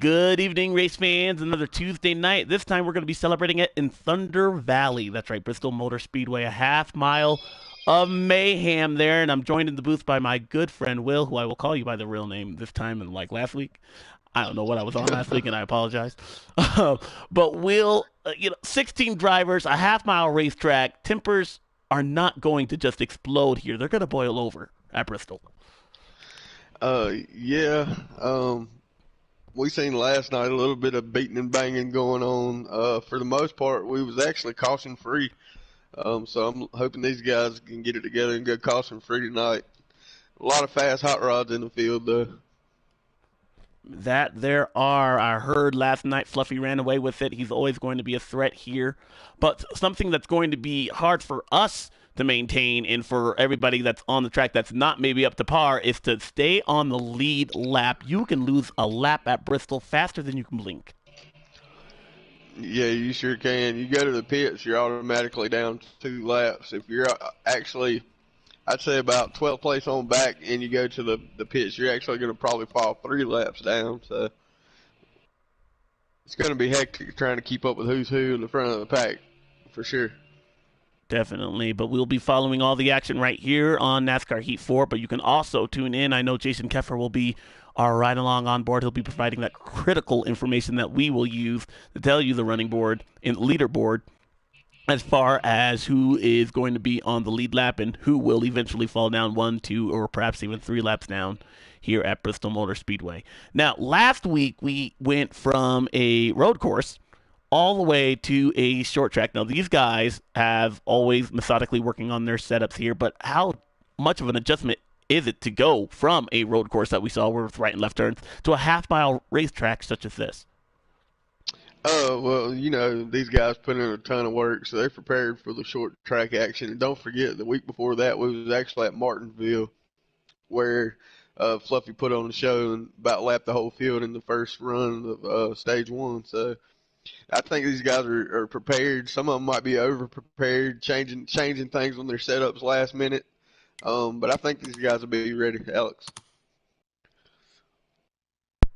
Good evening, race fans. Another Tuesday night. This time we're going to be celebrating it in Thunder Valley. That's right, Bristol Motor Speedway, a half mile of mayhem there. And I'm joined in the booth by my good friend Will, who I will call you by the real name this time and like last week. I don't know what I was on last week, and I apologize. But Will, 16 drivers, a half mile racetrack. Tempers are not going to just explode here. They're going to boil over at Bristol. Yeah. We seen last night a little bit of beating and banging going on. For the most part, we was actually caution free. So I'm hoping these guys can get it together and go caution free tonight. A lot of fast hot rods in the field, though. That there are. I heard last night Fluffy ran away with it. He's always going to be a threat here. But something that's going to be hard for us to maintain and for everybody that's on the track that's not maybe up to par is to stay on the lead lap. You can lose a lap at Bristol faster than you can blink. Yeah, you sure can. You go to the pits, you're automatically down 2 laps. If you're actually, I'd say about 12th place on back, and you go to the pits, you're actually going to probably fall 3 laps down. So it's going to be hectic trying to keep up with who's who in the front of the pack, for sure. Definitely, but we'll be following all the action right here on NASCAR Heat 4, but you can also tune in. I know Jason Keffer will be our ride-along on board. He'll be providing that critical information that we will use to tell you the running board and leaderboard as far as who is going to be on the lead lap and who will eventually fall down 1, 2, or perhaps even 3 laps down here at Bristol Motor Speedway. Now, last week we went from a road course all the way to a short track. Now, these guys have always methodically working on their setups here, but how much of an adjustment is it to go from a road course that we saw with right and left turns to a half mile racetrack such as this? Oh, well, these guys put in a ton of work, so they're prepared for the short track action. And don't forget, the week before that, we was actually at Martinsville, where Fluffy put on a show and about lapped the whole field in the first run of stage one. So I think these guys are prepared. Some of them might be over prepared, changing things on their setups last minute. But I think these guys will be ready, Alex.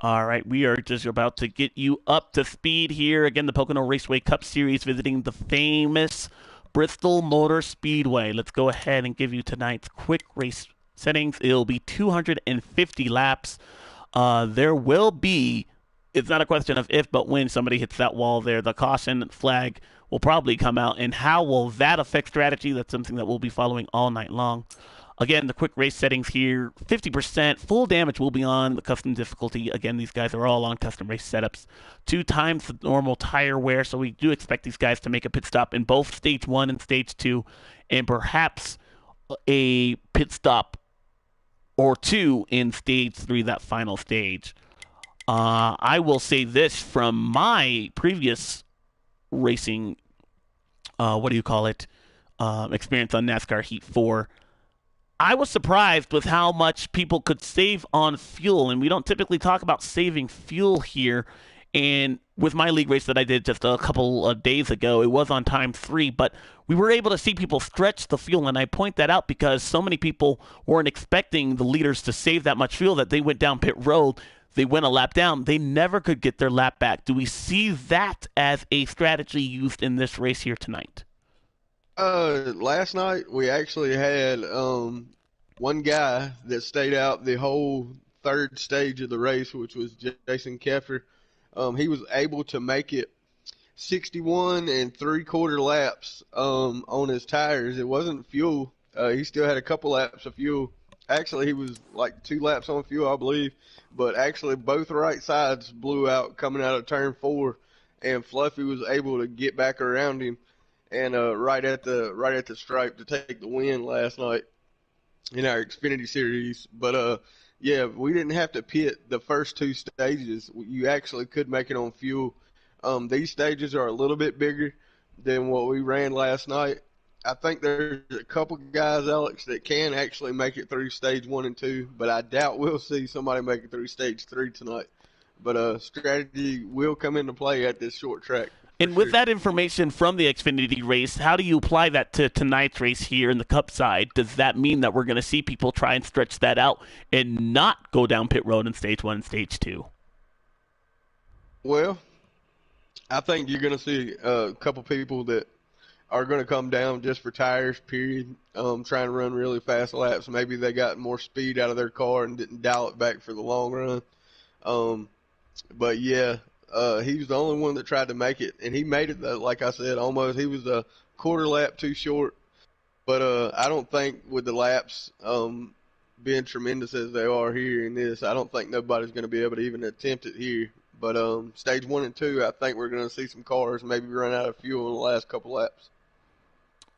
All right, we are just about to get you up to speed here. Again, the Pocono Raceway Cup Series visiting the famous Bristol Motor Speedway. Let's go ahead and give you tonight's quick race settings. It'll be 250 laps. There will be, it's not a question of if, but when somebody hits that wall there, the caution flag will probably come out. And how will that affect strategy? That's something that we'll be following all night long. Again, the quick race settings here, 50%. Full damage will be on the custom difficulty. Again, these guys are all on custom race setups. 2 times the normal tire wear, so we do expect these guys to make a pit stop in both Stage 1 and Stage 2, and perhaps a pit stop or 2 in Stage 3, that final stage. I will say this from my previous racing, experience on NASCAR Heat 4. I was surprised with how much people could save on fuel, and we don't typically talk about saving fuel here. And with my league race that I did just a couple of days ago, it was on time 3, but we were able to see people stretch the fuel, and I point that out because so many people weren't expecting the leaders to save that much fuel that they went down pit road. They went a lap down. They never could get their lap back. Do we see that as a strategy used in this race here tonight? Last night we actually had one guy that stayed out the whole third stage of the race, which was Jason Keffer. He was able to make it 61 and 3/4 laps on his tires. It wasn't fuel. He still had a couple laps of fuel. Actually, he was like 2 laps on fuel, I believe. But actually, both right sides blew out coming out of turn 4, and Fluffy was able to get back around him and right at the stripe to take the win last night in our Xfinity series. But yeah, we didn't have to pit the first 2 stages. You actually could make it on fuel. These stages are a little bit bigger than what we ran last night. I think there's a couple guys, Alex, that can actually make it through stage 1 and 2, but I doubt we'll see somebody make it through stage 3 tonight. But strategy will come into play at this short track. And with that information from the Xfinity race, how do you apply that to tonight's race here in the Cup side? Does that mean that we're going to see people try and stretch that out and not go down pit road in Stage 1 and Stage 2? Well, I think you're going to see a couple people that are going to come down just for tires, period, trying to run really fast laps. Maybe they got more speed out of their car and didn't dial it back for the long run. But, yeah, he was the only one that tried to make it, and he made it, though, like I said, almost. He was a quarter lap too short. But I don't think with the laps being tremendous as they are here in this, I don't think nobody's going to be able to even attempt it here. But stage 1 and 2, I think we're going to see some cars maybe run out of fuel in the last couple laps.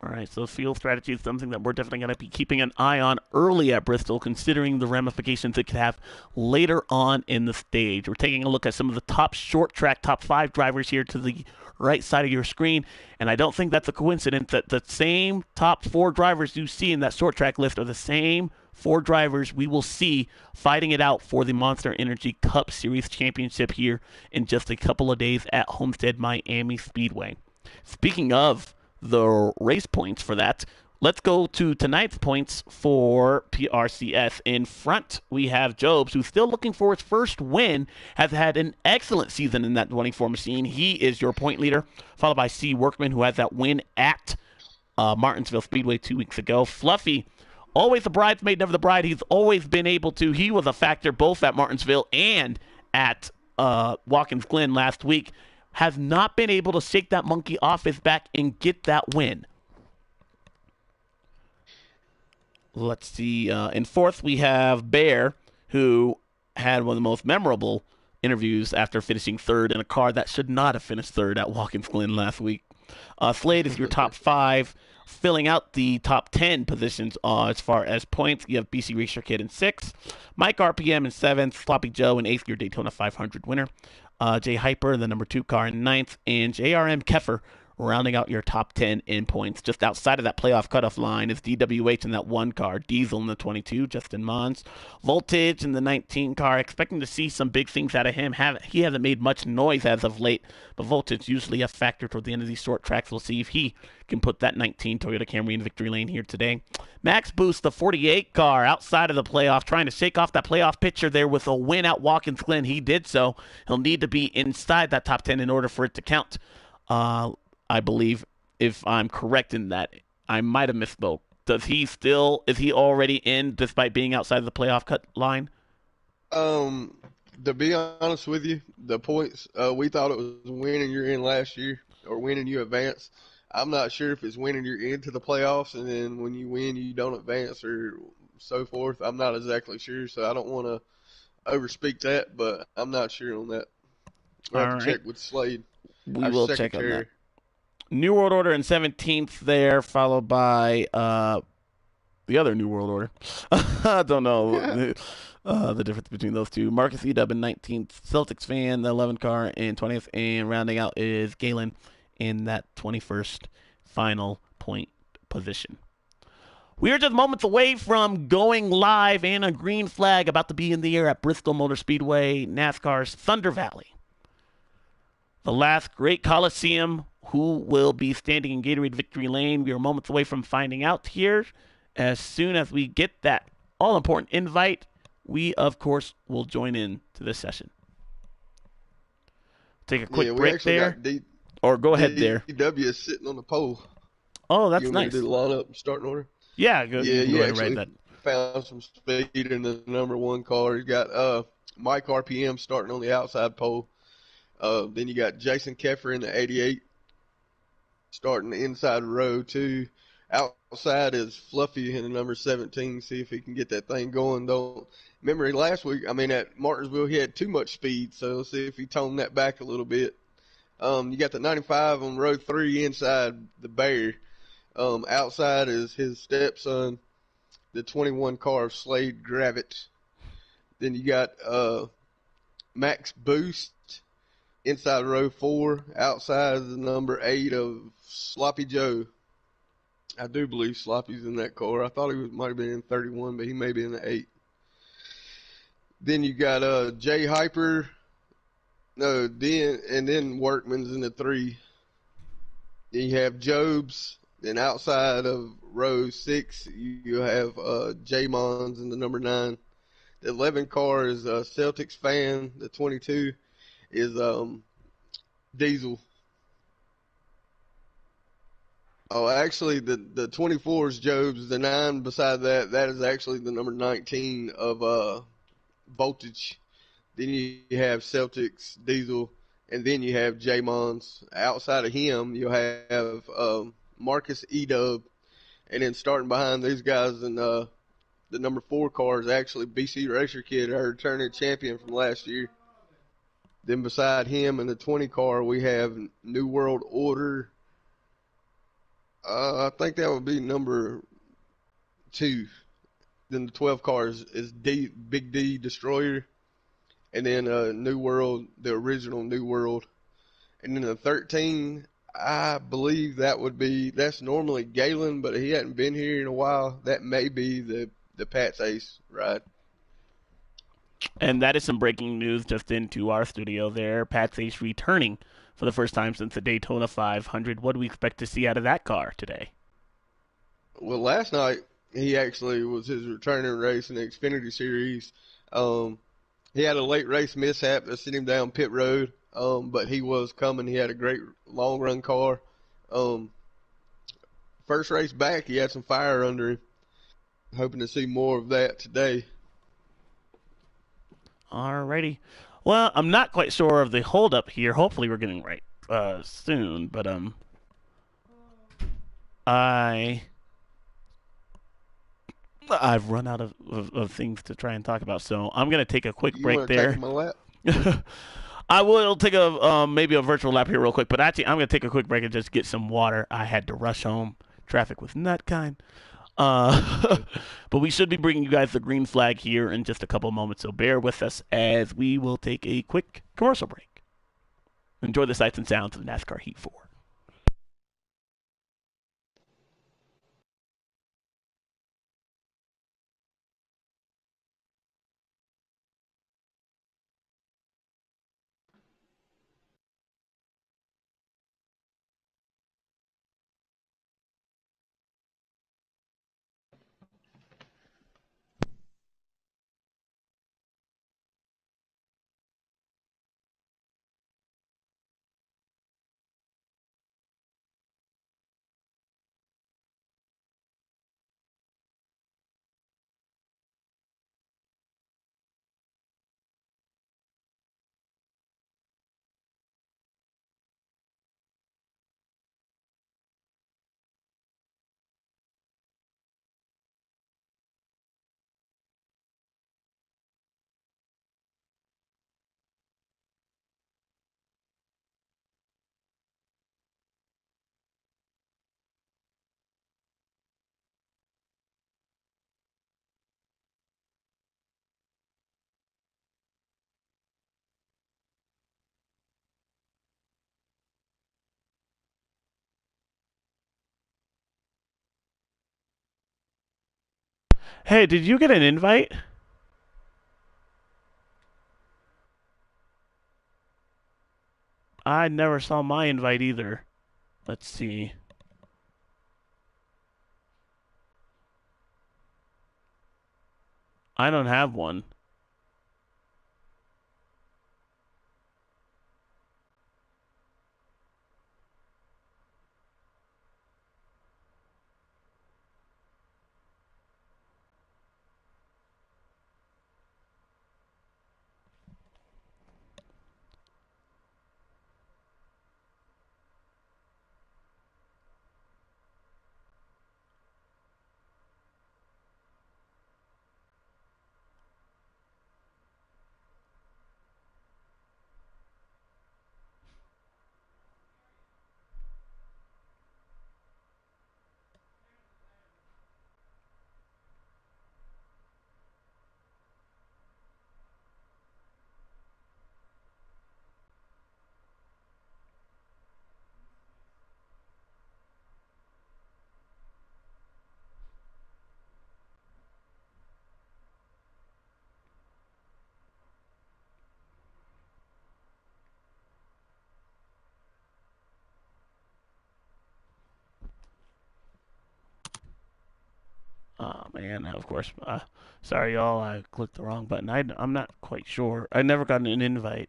All right, so fuel strategy is something that we're definitely going to be keeping an eye on early at Bristol, considering the ramifications it could have later on in the stage. We're taking a look at some of the top short track, top 5 drivers here to the right side of your screen, and I don't think that's a coincidence that the same top 4 drivers you see in that short track list are the same 4 drivers we will see fighting it out for the Monster Energy Cup Series Championship here in just a couple of days at Homestead Miami Speedway. Speaking of the race points for that, let's go to tonight's points for PRCS. In front, we have Jobs, who's still looking for his first win, has had an excellent season in that 24 machine. He is your point leader, followed by C. Workman, who had that win at Martinsville Speedway 2 weeks ago. Fluffy, always the bridesmaid, never the bride. He's always been able to. He was a factor both at Martinsville and at Watkins Glen last week. Has not been able to shake that monkey off his back and get that win. Let's see. In fourth, we have Bear, who had one of the most memorable interviews after finishing third in a car that should not have finished third at Watkins Glen last week. Slade is your top 5, filling out the top 10 positions as far as points. You have BC Racer Kid in 6th, Mike RPM in 7th, Sloppy Joe in 8th, your Daytona 500 winner. Jay Hyper, the number 2 car, in 9th, and JRM Keffer rounding out your top 10 in points. Just outside of that playoff cutoff line is DWH in that 1 car, Diesel in the 22, Justin Mons, Voltage in the 19 car. Expecting to see some big things out of him. He hasn't made much noise as of late, but Voltage usually a factor toward the end of these short tracks. We'll see if he can put that 19 Toyota Camry in victory lane here today. Max Boost, the 48 car, outside of the playoff, trying to shake off that playoff picture there with a win at Watkins Glen. He did so. He'll need to be inside that top 10 in order for it to count. I believe, if I'm correct in that. I might have misspoke. Is he already in despite being outside of the playoff cut line? To be honest with you, the points, we thought it was winning you're in last year or winning you advance. I'm not sure if it's winning you're into the playoffs and then when you win you don't advance or so forth. I'm not exactly sure, so I don't want to overspeak that, but I'm not sure on that. I'll have to check with Slade. We will check on that. New World Order in 17th there, followed by the other New World Order. I don't know the difference between those two. Marcus Edub in 19th, Celtics fan, the 11 car in 20th, and rounding out is Galen in that 21st final point position. We are just moments away from going live and a green flag about to be in the air at Bristol Motor Speedway, NASCAR's Thunder Valley. The last great Coliseum. Who will be standing in Gatorade Victory Lane? We are moments away from finding out here. As soon as we get that all-important invite, we, of course, will join in to this session. Take a quick break there. Or go ahead there. DW is sitting on the pole. Oh, that's nice. You want me to line up starting order? Yeah, go ahead and write that. Found some speed in the number 1 car. He's got Mike RPM starting on the outside pole. Then you got Jason Keffer in the 88. Starting the inside row 2. Outside is Fluffy in the number 17. See if he can get that thing going. Remember last week, at Martinsville, he had too much speed, so let's see if he toned that back a little bit. You got the 95 on row 3 inside the Bear. Outside is his stepson, the 21 car of Slade Gravett. Then you got Max Boost inside row 4. Outside is the number 8 of Sloppy Joe. I do believe Sloppy's in that car. I thought he might have been in 31, but he may be in the 8. Then you got Jay Hyper. Then Workman's in the 3. Then you have Jobs. Then outside of row 6, you have J Mons in the number 9. The 11 car is Celtics fan, the 22. is Diesel. Oh, actually, the 24 is Job's. The 9 beside that is actually the number 19 of Voltage. Then you have Celtics, Diesel, and then you have J-Mons. Outside of him, you'll have Marcus E-Dub. And then starting behind these guys in the number 4 car is actually BC Racer Kid, our returning champion from last year. Then beside him in the 20 car, we have New World Order. I think that would be number 2. Then the 12 car is Big D Destroyer. And then New World, the original New World. And then the 13, I believe that's normally Galen, but he hadn't been here in a while. That may be the Pat's Ace ride. And that is some breaking news just into our studio there. Pat's Ace returning for the first time since the Daytona 500. What do we expect to see out of that car today? Well, last night he actually was his returning race in the Xfinity Series. He had a late race mishap that sent him down pit road, but he was coming. He had a great long run car. First race back, he had some fire under him. Hoping to see more of that today. Alrighty. Well, I'm not quite sure of the holdup here. Hopefully, we're getting right soon. But I I've run out of things to try and talk about, so I'm gonna take a quick You break want to take there. my lap? I will take a maybe a virtual lap here real quick, but actually I'm gonna take a quick break and just get some water. I had to rush home. Traffic was not kind. But we should be bringing you guys the green flag here in just a couple moments, so bear with us as we will take a quick commercial break. Enjoy the sights and sounds of NASCAR Heat 4. Hey, did you get an invite? I never saw my invite either. Let's see. I don't have one. Oh man, of course. Sorry, y'all. I clicked the wrong button. I'm not quite sure. I never got an invite.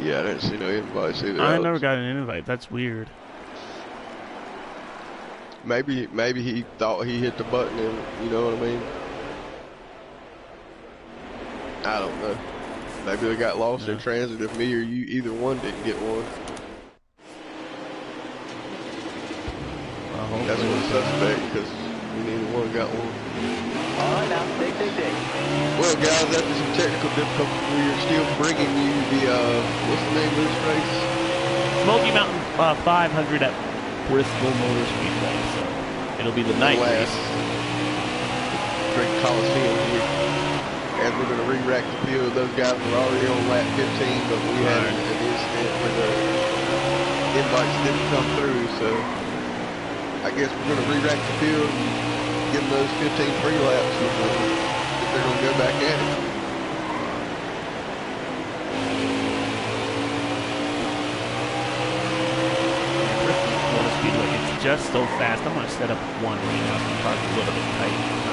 Yeah, I didn't see no invites either. I never got an invite. That's weird. Maybe he thought he hit the button and, you know what I mean? I don't know. Maybe they got lost in transit if me or you, either one, didn't get one. That's what suspect, because we neither one got one. All right, now, dig. Well, guys, after some technical difficulties, we are still bringing you the, what's the name of this race? Smoky Mountain 500 at Bristol Motor Speedway. So it'll be the night race. Great Coliseum here. As we're going to re-rack the field, those guys were already on lap 15, but we had an incident where the invites didn't come through, so I guess we're going to re-rack the field and give them those 15 free laps if they're going to go back at it. Motor Speedway, it's just so fast. I'm going to set up one right now. The car's a little bit tight.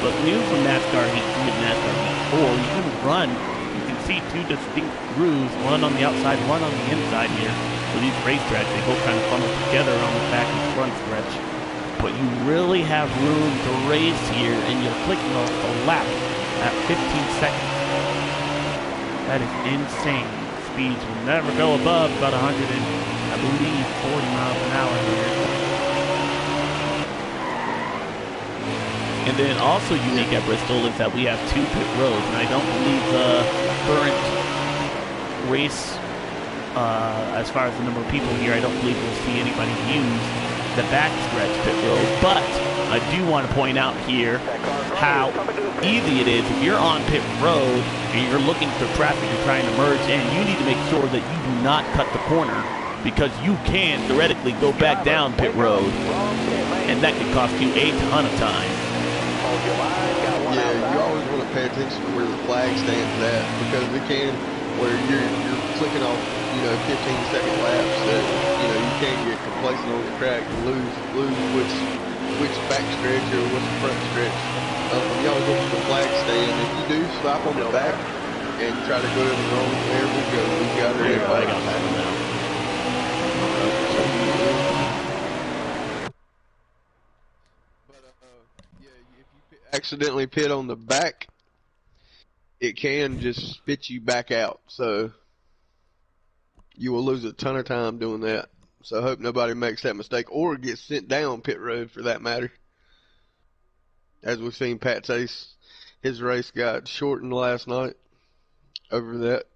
But new from NASCAR Heat 3 and NASCAR Heat 4, you can run. You can see two distinct grooves, one on the outside, one on the inside here. For these racetracks, they both kind of funnel together on the back and front stretch. But you really have room to race here, and you're clicking off the lap at 15 seconds. That is insane. Speeds will never go above about 100 and, I believe, 40 miles an hour here. And then also unique at Bristol is that we have two pit roads, and I don't believe the current race, as far as the number of people here, I don't believe we'll see anybody use the backstretch pit road. But I do want to point out here how easy it is. If you're on pit road and you're looking for traffic, you're trying to merge in, you need to make sure that you do not cut the corner, because you can theoretically go back down pit road, and that could cost you a ton of time. Yeah, you always want to pay attention to where the flag stands at, because it can, where you're clicking off, 15-second laps, that, you can get complacent on the track and lose which back stretch or which front stretch. You always look for the flag stand. If you do stop on the back and try to go to the wrong, there we go. We got it. I got that one now. Accidentally pit on the back, it can just spit you back out, so you will lose a ton of time doing that. So I hope nobody makes that mistake or gets sent down pit road for that matter. As we've seen, Pat's Ace, his race got shortened last night over that.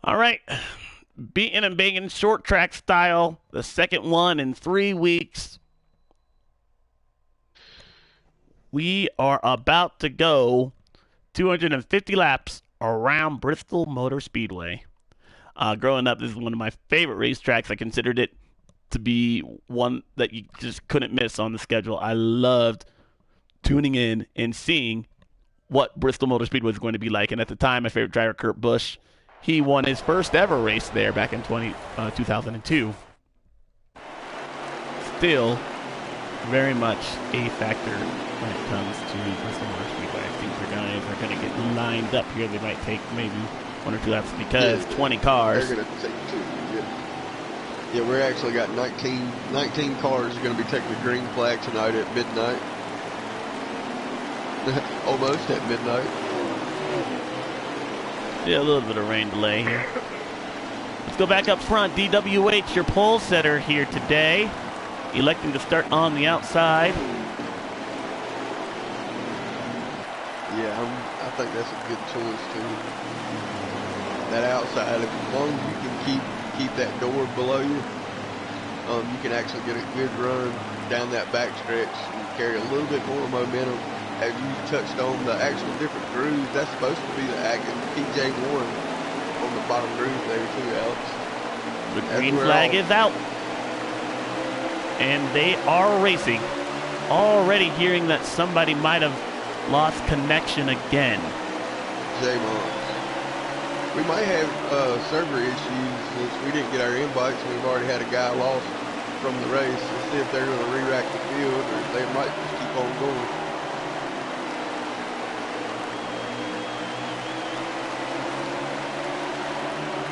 All right. Beating and banging short track style, the second one in 3 weeks. We are about to go 250 laps around Bristol Motor Speedway. Growing up, this is one of my favorite racetracks. I considered it to be one that you just couldn't miss on the schedule. I loved tuning in and seeing what Bristol Motor Speedway was going to be like. And at the time, my favorite driver, Kurt Busch, he won his first ever race there back in 2002. Still, very much a factor when it comes to Bristol Motor Speedway. I think the guys are going to get lined up here. They might take maybe 1 or 2 laps because 20 cars. They're going to take 2. Yeah, we actually got 19 cars are going to be taking the green flag tonight at midnight. Almost at midnight. Yeah, a little bit of rain delay here. Let's go back up front. DWH, your pole setter here today, electing to start on the outside. Yeah, I think that's a good choice too. That outside, as long as you can keep that door below you, you can actually get a good run down that back stretch and carry a little bit more momentum. As you touched on the actual different grooves, that's supposed to be the PJ1 on the bottom groove there too, Alex. The green flag is out. And they are racing. Already hearing that somebody might have lost connection again. J-Mons. We might have server issues since we didn't get our invites. We've already had a guy lost from the race to see if they're going to re-rack the field or if they might just keep on going.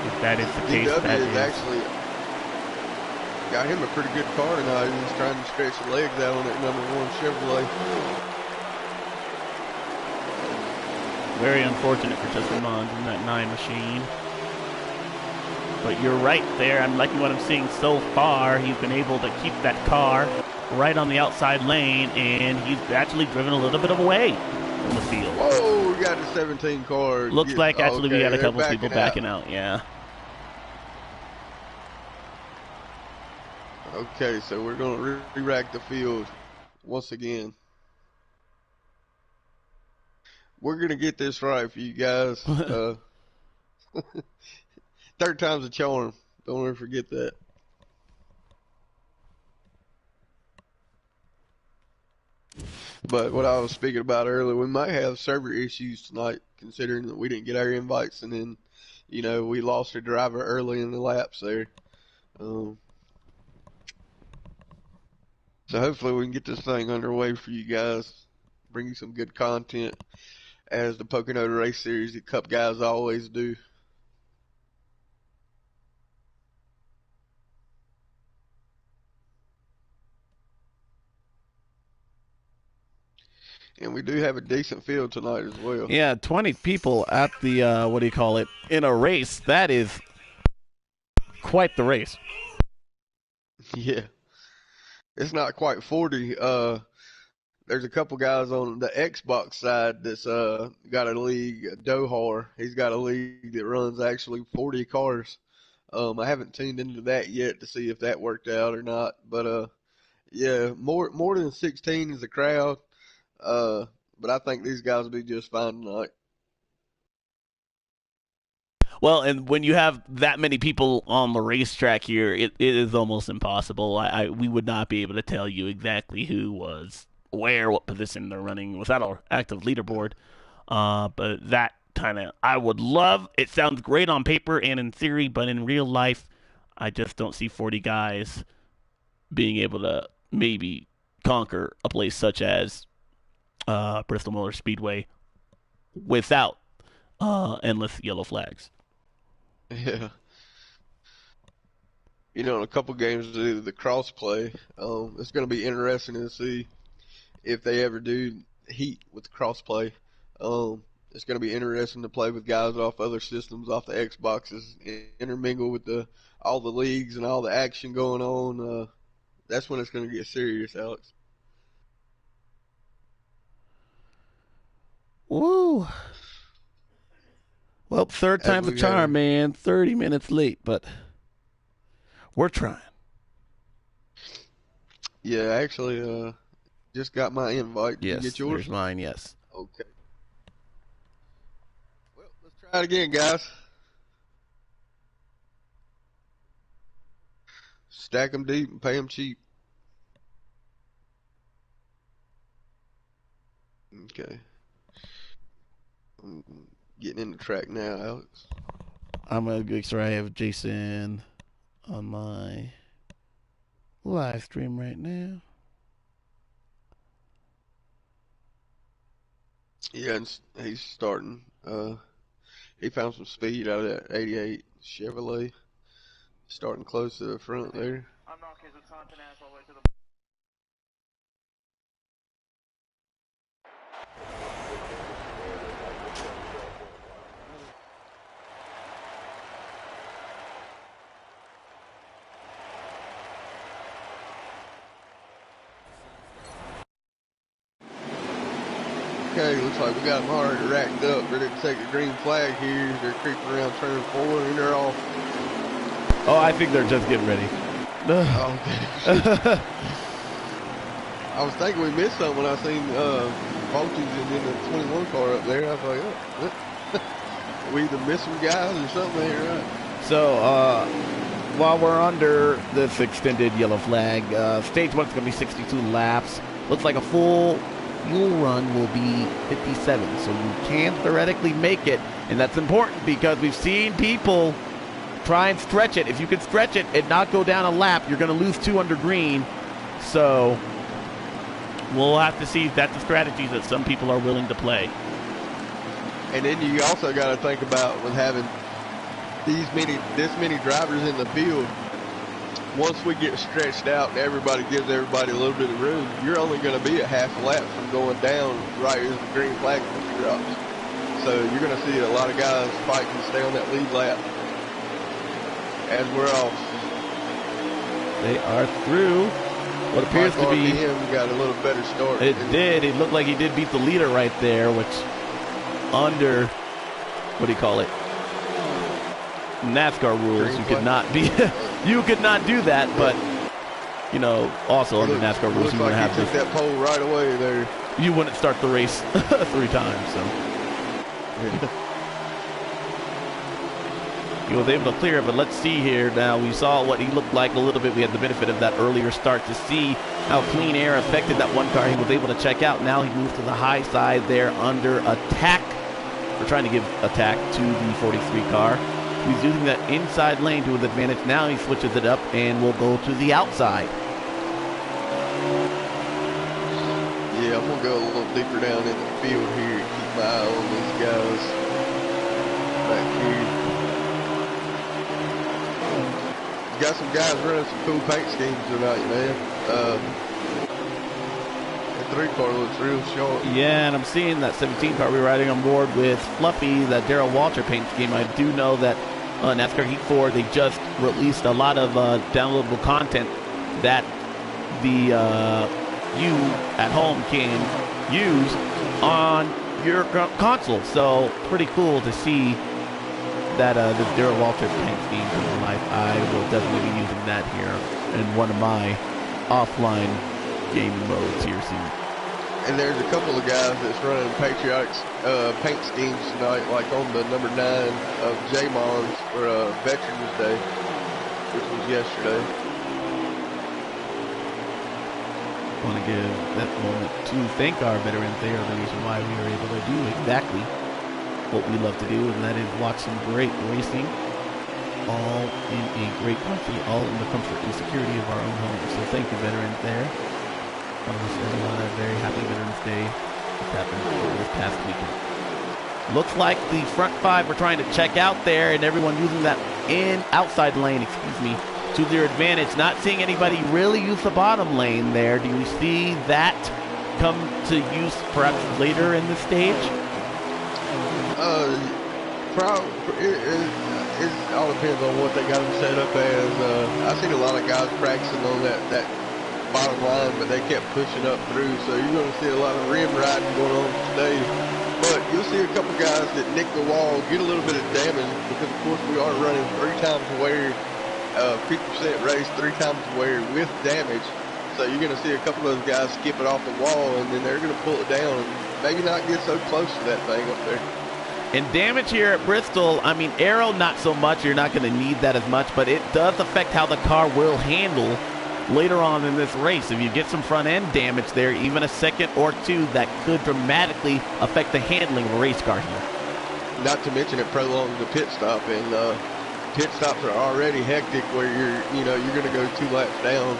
If that is the case, DW that is is actually got him a pretty good car tonight. He's trying to stretch the legs out on that #1 Chevrolet. very unfortunate for Justin Mons in that 9 machine. But you're right there. I'm liking what I'm seeing so far. He's been able to keep that car right on the outside lane, and he's actually driven a little bit away from the field. Whoa, we got the 17 car. Looks like actually we got a couple people backing out. out, yeah. Okay, so we're going to re-rack the field once again. We're going to get this right for you guys. Third time's a charm. Don't ever forget that. But what I was speaking about earlier, we might have server issues tonight, considering that we didn't get our invites, and then, you know, we lost a driver early in the laps there. So hopefully we can get this thing underway for you guys, bring you some good content, as the Pocono Race Series, the Cup guys always do. And we do have a decent field tonight as well. Yeah, 20 people at the, in a race. That is quite the race. Yeah. It's not quite 40. There's a couple guys on the Xbox side that's got a league, Dohar. He's got a league that runs actually 40 cars. I haven't tuned into that yet to see if that worked out or not. But yeah, more than 16 is the crowd. But I think these guys will be just fine tonight. Well, and when you have that many people on the racetrack here, it is almost impossible. We would not be able to tell you exactly who was where, what position they're running without our active leaderboard. But that kind of, I would love. It sounds great on paper and in theory, but in real life, I just don't see 40 guys being able to maybe conquer a place such as Bristol Motor Speedway without endless yellow flags. Yeah. You know, in a couple games to do the cross play, it's going to be interesting to see if they ever do heat with the cross play. It's going to be interesting to play with guys off other systems, off the Xboxes, intermingle with all the leagues and all the action going on. That's when it's going to get serious, Alex. Woo. Well, third time's a charm, man. 30 minutes late, but we're trying. Yeah, actually, just got my invite. Yes, Did you get yours? There's mine, yes. Okay. Well, let's try it again, guys. Stack them deep and pay them cheap. Okay. I'm getting in the track now, Alex. I'm going to make sure I have Jason on my live stream right now. Yeah, and he's starting. He found some speed out of that 88 Chevrolet. Starting close to the front there. Okay, looks like we got them already racked up, ready to take a green flag here. They're creeping around turn 4 and they're off. Oh, I think they're just getting ready. Okay. I was thinking we missed something when I seen voltage and then the 21 car up there. I was like, oh, we either missed some guys or something ain't right. So, while we're under this extended yellow flag, stage 1's going to be 62 laps. Looks like a full fuel run will be 57, so you can theoretically make it, and that's important because we've seen people try and stretch it. If you can stretch it and not go down a lap, you're going to lose 2 under green. So we'll have to see if that's the strategy that some people are willing to play. And then you also got to think about with having this many drivers in the field. Once we get stretched out and everybody gives everybody a little bit of room, you're only going to be a half a lap from going down right as the green flag drops. So you're going to see a lot of guys fighting to stay on that lead lap as we're off. They are through what appears to be. RPM got a little better start. It did. It looked like he did beat the leader right there, which under, what do you call it? NASCAR rules, you could not be, you could not do that, but you know, also under NASCAR rules, you wouldn't have to. That pole right away there. You wouldn't start the race 3 times, so. He was able to clear it, but let's see here now. We saw what he looked like a little bit. We had the benefit of that earlier start to see how clean air affected that one car. He was able to check out. Now he moves to the high side there under attack. We're trying to give attack to the 43 car. He's using that inside lane to his advantage. Now he switches it up and will go to the outside. Yeah, I'm going to go a little deeper down in the field here and keep my eye on these guys back here. Got some guys running some cool paint schemes tonight, man. The 3 car looks real sharp. Yeah, and I'm seeing that 17 car we're riding on board with Fluffy, that Darrell Walter paint scheme. I do know that NASCAR Heat 4, they just released a lot of downloadable content that the you at home can use on your console. So pretty cool to see that this Darrell Walter paint scheme come to life. I will definitely be using that here in one of my offline gaming modes here soon. And there's a couple of guys that's running patriotics paint schemes tonight, like on the number 9 of J-Mons for Veterans Day, which was yesterday. I want to give that moment to thank our veterans. They are the reason why we are able to do exactly what we love to do, and that is watch some great racing, all in a great country, all in the comfort and security of our own homes. So thank you, veterans there. I wish everyone a very happy Veterans Day. It happened this past weekend. Looks like the front 5 were trying to check out there, and everyone using that outside lane, to their advantage. Not seeing anybody really use the bottom lane there. Do you see that come to use perhaps later in the stage? It all depends on what they got them set up as. I've seen a lot of guys practicing on that bottom line, but they kept pushing up through, so you're going to see a lot of rim riding going on today. But you'll see a couple guys that nick the wall, get a little bit of damage, because of course we are running 3 times wear, 50% race, 3 times wear with damage. So you're going to see a couple of those guys skip it off the wall, and then they're going to pull it down and maybe not get so close to that thing up there. And damage here at Bristol, I mean, aero not so much. You're not going to need that as much, but it does affect how the car will handle later on in this race. If you get some front end damage there, even a second or 2, that could dramatically affect the handling of a race car here. Not to mention it prolongs the pit stop, and pit stops are already hectic where you're going to go 2 laps down.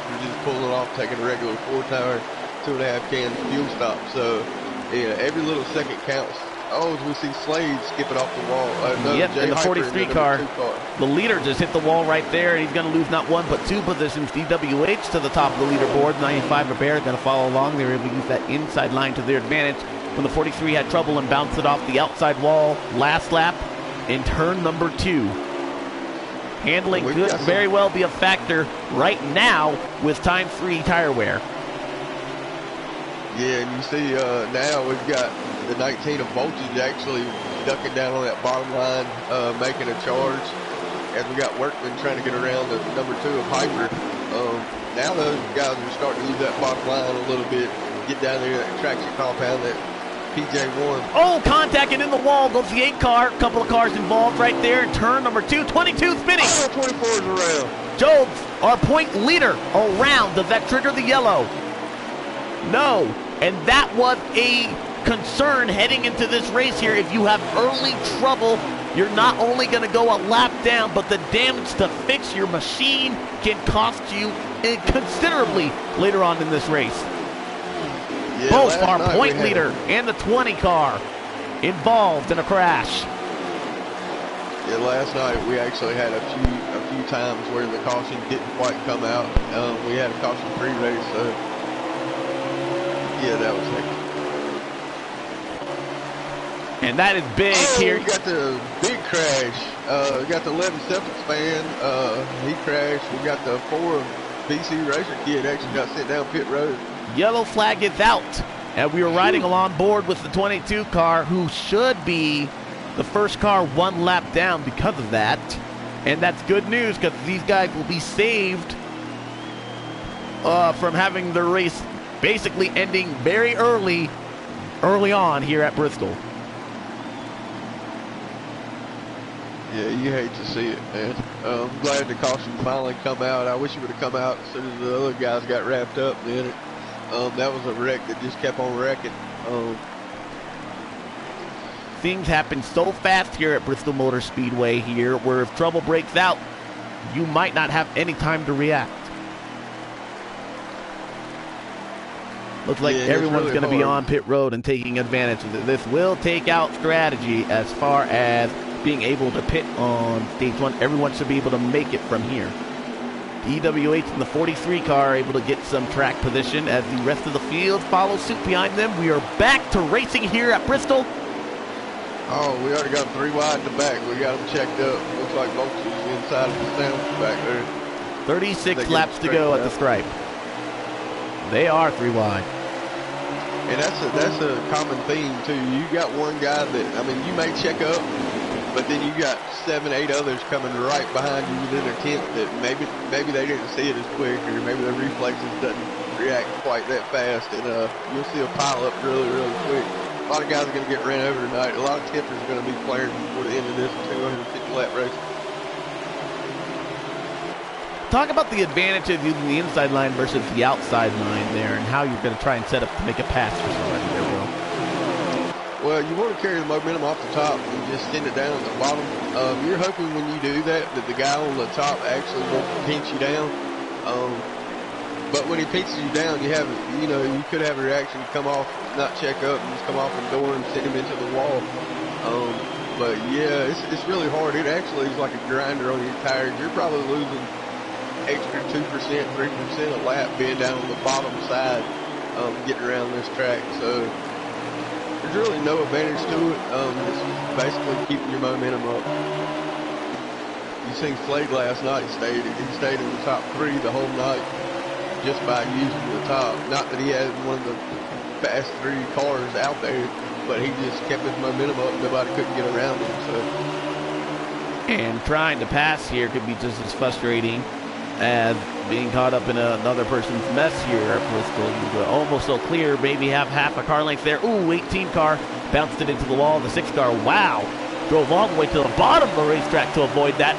You're just pulling off, taking a regular 4-tire, 2.5 can fuel stop. So yeah, every little second counts. Oh, as we see Slade skipping off the wall. Yep, in the 43 car. The leader just hit the wall right there, and he's going to lose not 1 but 2 positions. DWH to the top of the leaderboard. 95 Rivera going to follow along. They were able to use that inside line to their advantage when the 43 had trouble and bounced it off the outside wall last lap in turn number 2. Handling could very well be a factor right now with time 3 tire wear. Yeah, and you see now we've got the 19 of Voltage actually ducking down on that bottom line, making a charge. As we got Workman trying to get around the number 2 of Hyper. Now those guys are starting to use that bottom line a little bit, get down there that traction compound, that PJ1. Oh, contact and in the wall goes the 8 car. A couple of cars involved right there in turn number 2. 22 spinning. Oh, 24 is around. Jobs, our point leader, around. Does that trigger the yellow? No. And that was a concern heading into this race here. If you have early trouble you're not only going to go a lap down, but the damage to fix your machine can cost you considerably later on in this race. Yeah, Both our last night point we had leader and the 20 car involved in a crash. Yeah, last night we actually had a few times where the caution didn't quite come out. We had a caution-free race, so yeah, that was hectic. And that is big here. We got the big crash. We got the 11 Celtics fan. He crashed. We got the 4 BC Racer kid actually got sent down pit road. Yellow flag is out. And we were riding along board with the 22 car, who should be the first car one lap down because of that. And that's good news, because these guys will be saved from having the race basically ending very early on here at Bristol. Yeah, you hate to see it, man. I'm glad the caution finally come out. I wish it would have come out as soon as the other guys got wrapped up in it. That was a wreck that just kept on wrecking. Things happen so fast here at Bristol Motor Speedway here, where if trouble breaks out, you might not have any time to react. Looks like everyone's really going to be on pit road and taking advantage of it. This will take out strategy as far as being able to pit on stage 1. Everyone should be able to make it from here. EWH and the 43 car are able to get some track position as the rest of the field follows suit behind them. We are back to racing here at Bristol. Oh, we already got them 3 wide in the back. We got them checked up. Looks like most of them inside of the stand back there. 36 laps to go at the stripe. They are 3 wide. And that's a common theme too. You got one guy that, I mean, you may check up, but then you got 7, 8 others coming right behind you within a tenth that maybe they didn't see it as quick, or maybe their reflexes doesn't react quite that fast, and you'll see a pile up really, really quick. A lot of guys are going to get ran over tonight. A lot of tempers are going to be flaring before the end of this 250 lap race. Talk about the advantage of using the inside line versus the outside line there, and how you're going to try and set up to make a pass for somebody there, Will. Well, you want to carry the momentum off the top and just send it down at the bottom. You're hoping when you do that the guy on the top actually won't pinch you down. But when he pinches you down, you could have a reaction to come off, not check up, and just come off and door and send him into the wall. But yeah, it's really hard. It actually is like a grinder on your tires. You're probably losing extra 2%, 3% a lap being down on the bottom side, getting around this track. So there's really no advantage to it. It's basically keeping your momentum up. You seen Slade last night. He stayed in the top 3 the whole night just by using the top. Not that he had one of the fast 3 cars out there, but he just kept his momentum up. Nobody couldn't get around him. So. And trying to pass here could be just as frustrating as being caught up in another person's mess here at Bristol. You were almost so clear, maybe have half a car length there. Ooh, 18 car bounced it into the wall. The 6 car, wow, drove all the way to the bottom of the racetrack to avoid that.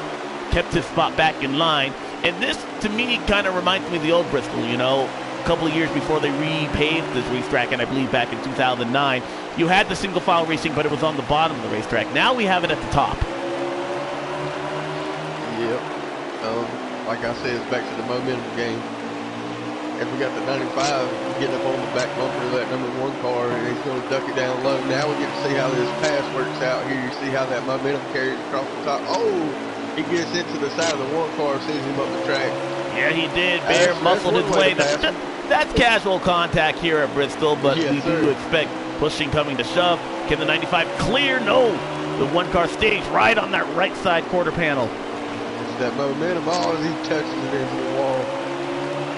Kept his spot back in line. And this, to me, kind of reminds me of the old Bristol, a couple of years before they repaved this racetrack, and I believe back in 2009. You had the single file racing, but it was on the bottom of the racetrack. Now we have it at the top. Yep. Like I said, it's back to the momentum game. If we got the 95 getting up on the back bumper of that number 1 car, and he's going to duck it down low. Now we get to see how this pass works out here. You see how that momentum carries across the top. Oh, he gets into the side of the 1 car, sends him up the track. Yeah, he did. Bear muscled his way. That's casual contact here at Bristol, but we do expect pushing coming to shove. Can the 95 clear? No. The 1 car stays right on that right side quarter panel. That momentum, as he touches it into the wall.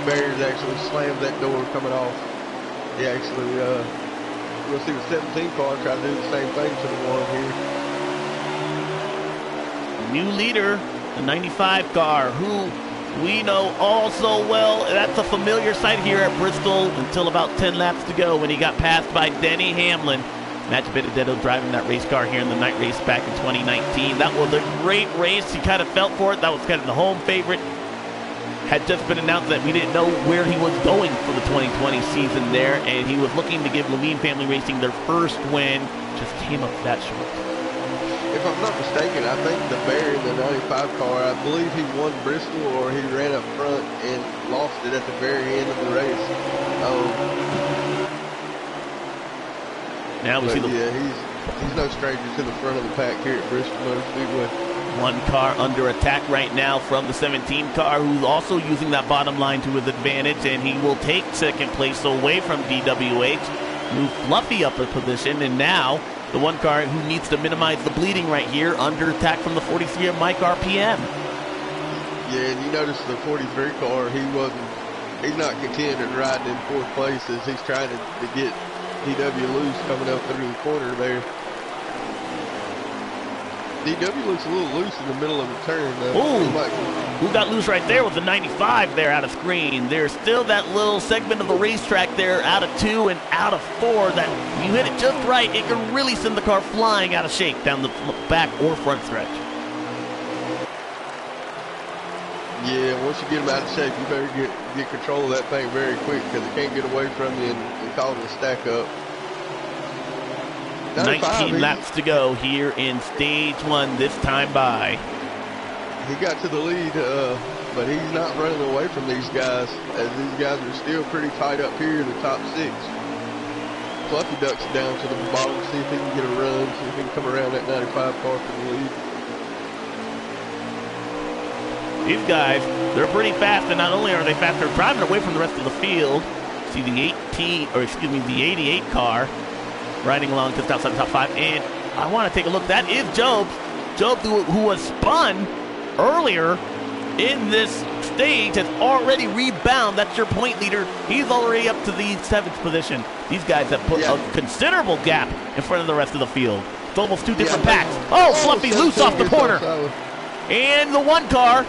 Bears actually slams that door coming off. He actually, we'll see the 17 car try to do the same thing to the wall here. New leader, the 95 car, who we know all so well. That's a familiar sight here at Bristol until about 10 laps to go when he got passed by Denny Hamlin. Matt Benedetto driving that race car here in the night race back in 2019. That was a great race. He kind of felt for it. That was kind of the home favorite. Had just been announced that we didn't know where he was going for the 2020 season there, and he was looking to give Levine Family Racing their first win. Just came up that short. if I'm not mistaken, I think the Bear in the 95 car, I believe he won Bristol or he ran up front and lost it at the very end of the race. Now we see he's no stranger to the front of the pack here at Bristol Motor Speedway. One car under attack right now from the 17 car, who's also using that bottom line to his advantage, and he will take second place away from DWH, move Fluffy up a position, and now the one car who needs to minimize the bleeding right here, under attack from the 43 of Mike RPM. Yeah, and you notice the 43 car, he's not content in riding in fourth place as he's trying to get DW loose coming up through the corner there. DW looks a little loose in the middle of the turn. Ooh, who got loose right there was the 95 there out of screen. There's still that little segment of the racetrack there out of 2 and out of 4 that you hit it just right, it can really send the car flying out of shape down the back or front stretch. Yeah, once you get them out of shape, you better get control of that thing very quick because it can't get away from you and cause it to stack up. 19 laps to go here in stage 1 this time by. He got to the lead, but he's not running away from these guys, as these guys are still pretty tight up here in the top 6. Fluffy ducks down to the bottom, see if he can get a run, see if he can come around that 95 car for the lead. These guys, they're pretty fast, and not only are they fast, they're driving away from the rest of the field. See the the 88 car riding along just outside the top 5, and I want to take a look. That is Jobs, who was spun earlier in this stage, has already rebound. That's your point leader. He's already up to the 7th position. These guys have put a considerable gap in front of the rest of the field. It's almost 2 different packs. Oh, Fluffy loose off the corner. And the one car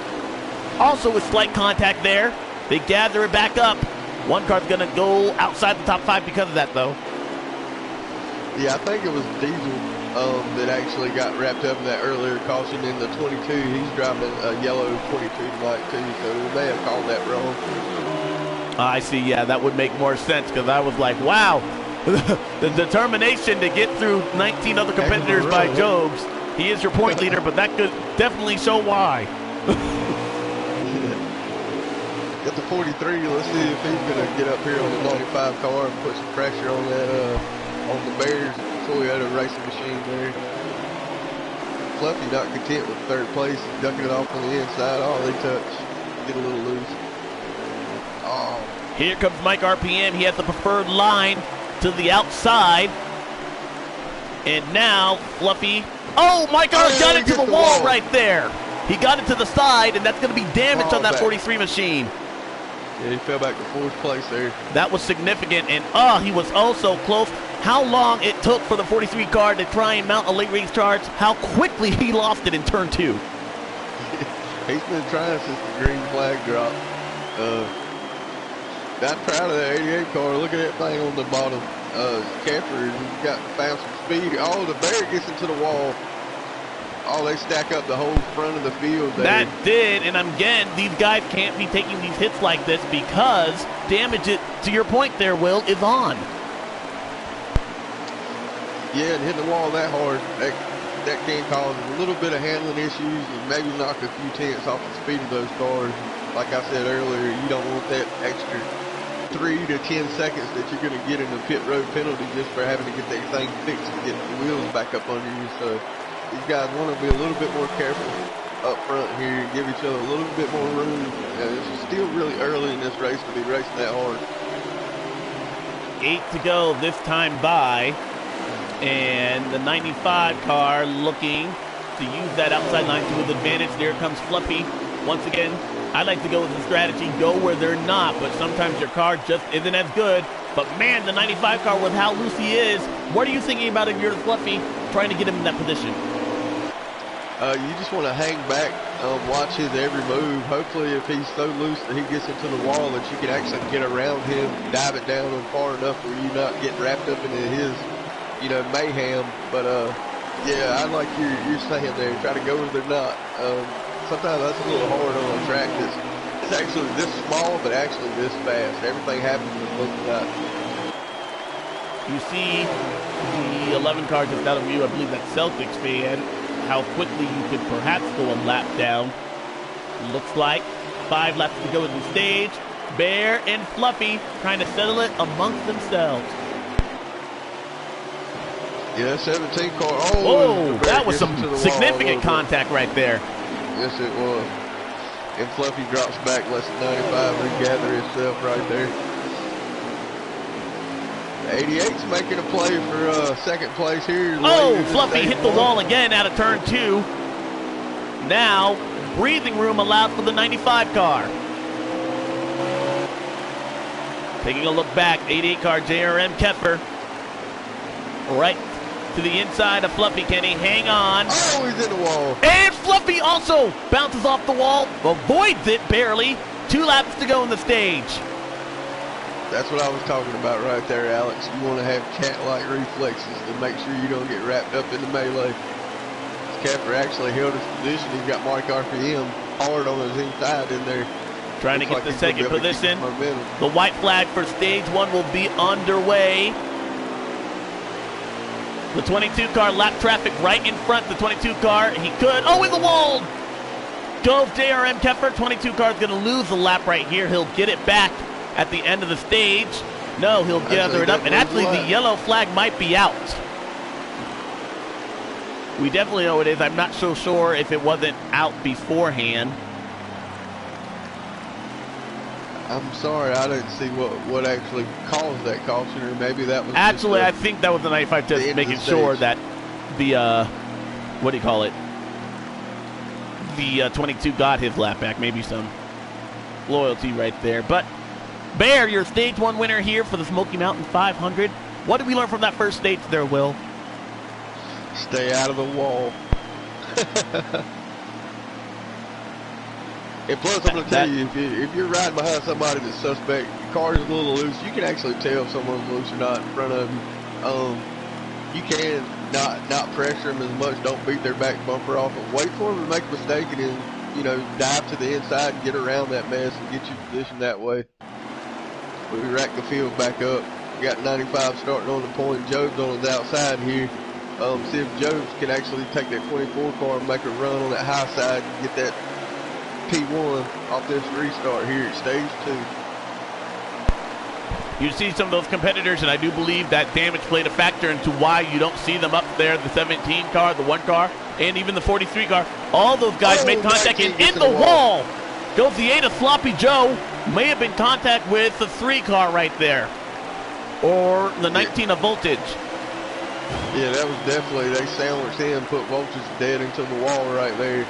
also with slight contact there. They gather it back up. One car's going to go outside the top 5 because of that, though. Yeah, I think it was Diesel that actually got wrapped up in that earlier caution in the 22. He's driving a yellow 22 tonight, too, so they may have called that wrong. I see, yeah, that would make more sense because I was like, wow, the determination to get through 19 other competitors by Jobs. He is your point leader, but that could definitely show why. Got the 43. Let's see if he's going to get up here on the 95 car and put some pressure on that on the Bears before we had a racing machine there. Fluffy not content with 3rd place, ducking it off on the inside. Oh, they touch, get a little loose. Oh. Here comes Mike RPM. He has the preferred line to the outside. And now Fluffy. Oh, Mike got it to the wall right there. He got it to the side, and that's going to be damage on that 43 machine. Yeah, he fell back to 4th place there. That was significant, and he was also close. How long it took for the 43 car to try and mount a late race charge, how quickly he lost it in turn 2. He's been trying since the green flag dropped. Not proud of that 88 car. Look at that thing on the bottom. Camper found some speed. Oh, the Bear gets into the wall. Oh, they stack up the whole front of the field there. That did, and again, these guys can't be taking these hits like this because damage, to your point there, Will, is on. Yeah, and hitting the wall that hard, that can cause a little bit of handling issues and maybe knock a few tenths off the speed of those cars. Like I said earlier, you don't want that extra 3 to 10 seconds that you're going to get in the pit road penalty just for having to get that thing fixed and get the wheels back up under you. So these guys want to be a little bit more careful up front here and give each other a little bit more room. It's still really early in this race to be racing that hard. 8 to go this time by, and the 95 car looking to use that outside line to his advantage. There comes Fluffy. Once again, I like to go with the strategy, go where they're not, but sometimes your car just isn't as good. But man, the 95 car, with how loose he is, what are you thinking about if you're Fluffy trying to get him in that position? You just want to hang back, watch his every move. Hopefully, if he's so loose that he gets into the wall, that you can actually get around him, dive it down far enough where you're not getting wrapped up into his, mayhem. But yeah, I like you're saying there. Try to go where they're not. Sometimes that's a little hard on a track that's actually this small, but actually this fast. Everything happens in both sides. You see the 11 car just out of view. I believe that's Celtics fan. how quickly you could perhaps go a lap down. Looks like 5 laps to go in the stage. Bear and Fluffy trying to settle it amongst themselves. Yeah, 17 car. Oh, whoa, that was some significant contact right there. Yes, it was. And Fluffy drops back less than 95, regather himself right there. The 88's making a play for second place here. Oh, Fluffy hit the wall again out of turn 2. Now, breathing room allowed for the 95 car. Taking a look back, 88 car JRM Kepper. Right to the inside of Fluffy. Can he hang on? Oh, he's in the wall. And Fluffy also bounces off the wall, avoids it barely. 2 laps to go in the stage. That's what I was talking about right there, Alex. You want to have cat-like reflexes to make sure you don't get wrapped up in the melee. Kepper actually held his position. He's got Mark RPM hard on his inside in there. Trying to get the second position. The white flag for stage 1 will be underway. The 22 car lap traffic right in front. The 22 car, he could. Oh, in the wall! Goes JRM Kepper. 22 car is going to lose the lap right here. He'll get it back at the end of the stage. No, he'll gather it up. And actually, the yellow flag might be out. We definitely know it is. I'm not so sure if it wasn't out beforehand. I'm sorry, I didn't see what actually caused that caution, or maybe that was actually. I think that was the 95 test, making sure that the what do you call it? The 22 got his lap back. Maybe some loyalty right there. But Bear, your stage 1 winner here for the Smoky Mountain 500. What did we learn from that first stage there, Will? Stay out of the wall. And plus, I'm going to tell you, if you're riding behind somebody that's suspect, your car's a little loose, you can actually tell if someone's loose or not in front of you. You can not pressure them as much, don't beat their back bumper off, but wait for them to make a mistake and then, you know, dive to the inside and get around that mess and get you positioned that way. We rack the field back up. We got 95 starting on the point. Job's on his outside here. See if Jobs can actually take that 24 car and make a run on that high side and get that P1 off this restart here at stage 2. You see some of those competitors, and I do believe that damage played a factor into why you don't see them up there. The 17 car, the 1 car, and even the 43 car. All those guys made contact and in the wall. Goes the 8 of Sloppy Joe. May have been contact with the 3 car right there. Or the 19 of Voltage. Yeah, that was definitely, they sandwiched in, put Voltage dead into the wall right there.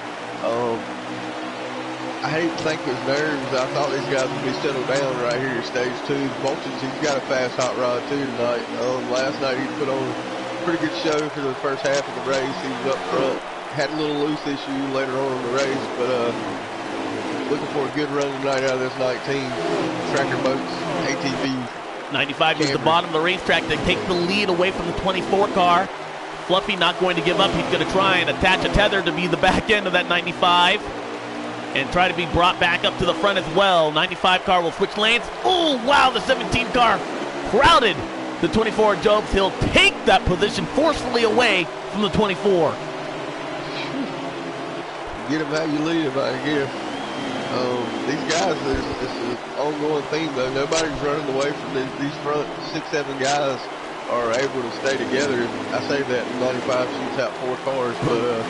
I hate to think his nerves. I thought these guys would be settled down right here at stage 2. Voltage, he's got a fast hot rod too tonight. Last night he put on a pretty good show for the first half of the race. He was up front. Had a little loose issue later on in the race, but looking for a good run tonight out of this 19. Tracker boats, ATVs. 95 is the bottom of the racetrack to take the lead away from the 24 car. Fluffy not going to give up. He's going to try and attach a tether to be the back end of that 95. And try to be brought back up to the front as well. 95 car will switch lanes. Oh, wow, the 17 car crowded the 24 Jobs. He'll take that position forcefully away from the 24. Get him how you lead him, I guess. These guys, it's an ongoing theme, though. Nobody's running away from these front 6-7 guys are able to stay together. I say that 95 shoots out 4 cars, but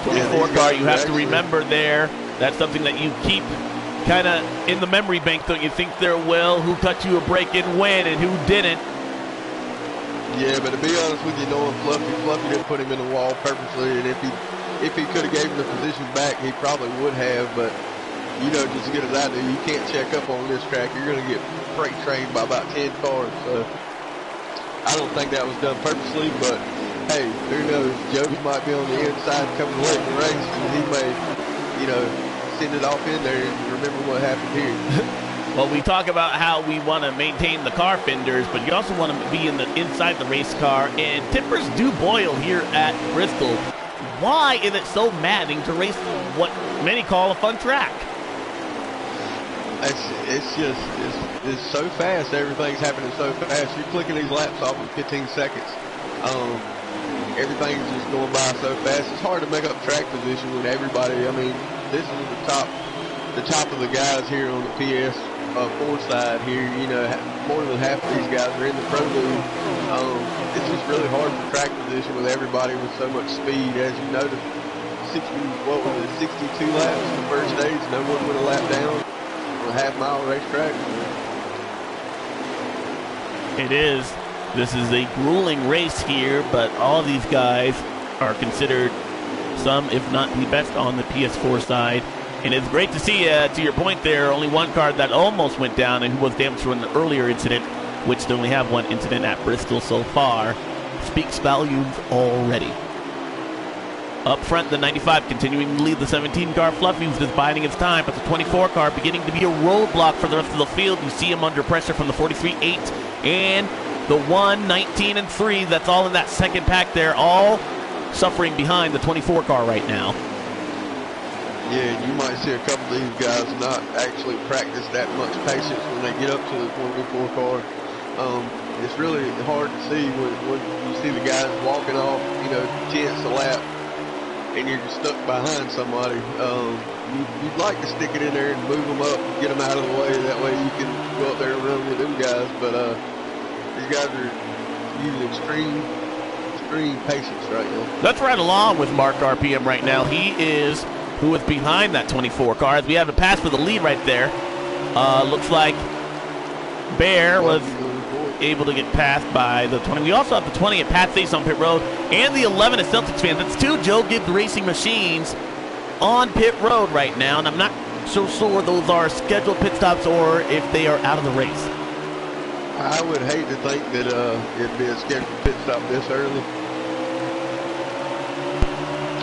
24 car, you have to remember there, that's something that you keep kind of in the memory bank, don't you think there, Will? Who cut you a break and when and who didn't? Yeah, but to be honest with you, knowing Fluffy didn't put him in the wall purposely, and if he could have gave him the position back, he probably would have, but you know, just as good as I do, you can't check up on this track. You're going to get freight trained by about 10 cars, so I don't think that was done purposely, but hey, who knows? Joe might be on the inside coming late in the race, and he may, you know, send it off in there and remember what happened here. Well, we talk about how we want to maintain the car fenders, but you also want to be inside the race car, and tempers do boil here at Bristol. Why is it so maddening to race what many call a fun track? It's so fast. Everything's happening so fast. You're clicking these laps off in 15 seconds. everything's just going by so fast. It's hard to make up track position when everybody, I mean, this is the top of the guys here on the PS4 side here. You know, more than half of these guys are in the Pro League. It's just really hard for track position with everybody with so much speed. As you noticed, 62 laps in the first stage, no one went a lap down on a half-mile racetrack. It is. This is a grueling race here, but all these guys are considered some, if not the best on the PS4 side. And it's great to see, to your point there, only one car that almost went down and who was damaged from an earlier incident, which they only have one incident at Bristol so far, speaks volumes already. Up front, the 95 continuing to lead the 17 car. Fluffy's just biding its time, but the 24 car beginning to be a roadblock for the rest of the field. You see him under pressure from the 43-8 and the 1, 19, and 3. That's all in that second pack there, all suffering behind the 24 car right now. Yeah, you might see a couple of these guys not actually practice that much patience when they get up to the 24 car. It's really hard to see when you see the guys walking off, you know, tenths a lap, and you're just stuck behind somebody. You'd like to stick it in there and move them up and get them out of the way. That way you can go up there and run with them guys. But these guys are using extreme patience right now. Let's ride along with Mark RPM right now. He is who is behind that 24 car. As we have a pass for the lead right there. Looks like Bear was able to get passed by the 20. We also have the 20 at Pat Stace on pit road, and the 11 at Celtics fans. That's two Joe Gibbs Racing machines on pit road right now, and I'm not so sure those are scheduled pit stops or if they are out of the race. I would hate to think that it'd be a scheduled pit stop this early.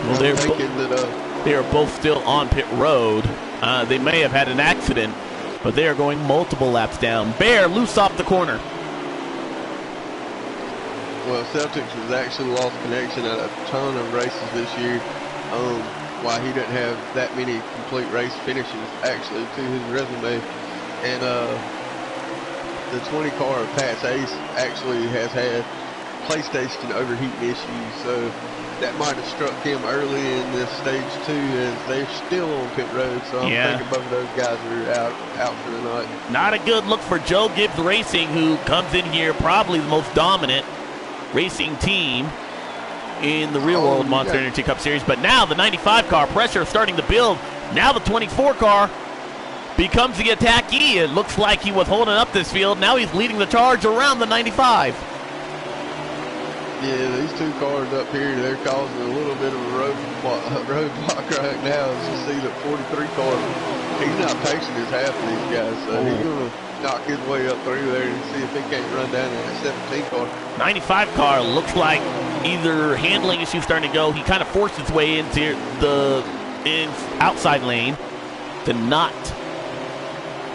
Well, they are both still on pit road. They may have had an accident, but they are going multiple laps down. Bear loose off the corner. Well, Celtics has actually lost connection at a ton of races this year. Why he didn't have that many complete race finishes actually to his resume. And the 20 car of Pat Stace actually has had PlayStation overheating issues, so that might have struck him early in this stage 2 as they're still on pit road. So I'm thinking both of those guys are out for the night. Not a good look for Joe Gibbs Racing, who comes in here probably the most dominant racing team in the real world Monster Energy Cup Series. But now the 95 car pressure is starting to build. Now the 24 car becomes the attackee. It looks like he was holding up this field. Now he's leading the charge around the 95. Yeah, these two cars up here, they're causing a little bit of a roadblock right now. As you see the 43 car, he's not patient as half of these guys, so he's going to knock his way up through there and see if he can't run down that 17 car. 95 car looks like either handling issues starting to go. He kind of forced his way into the outside lane to not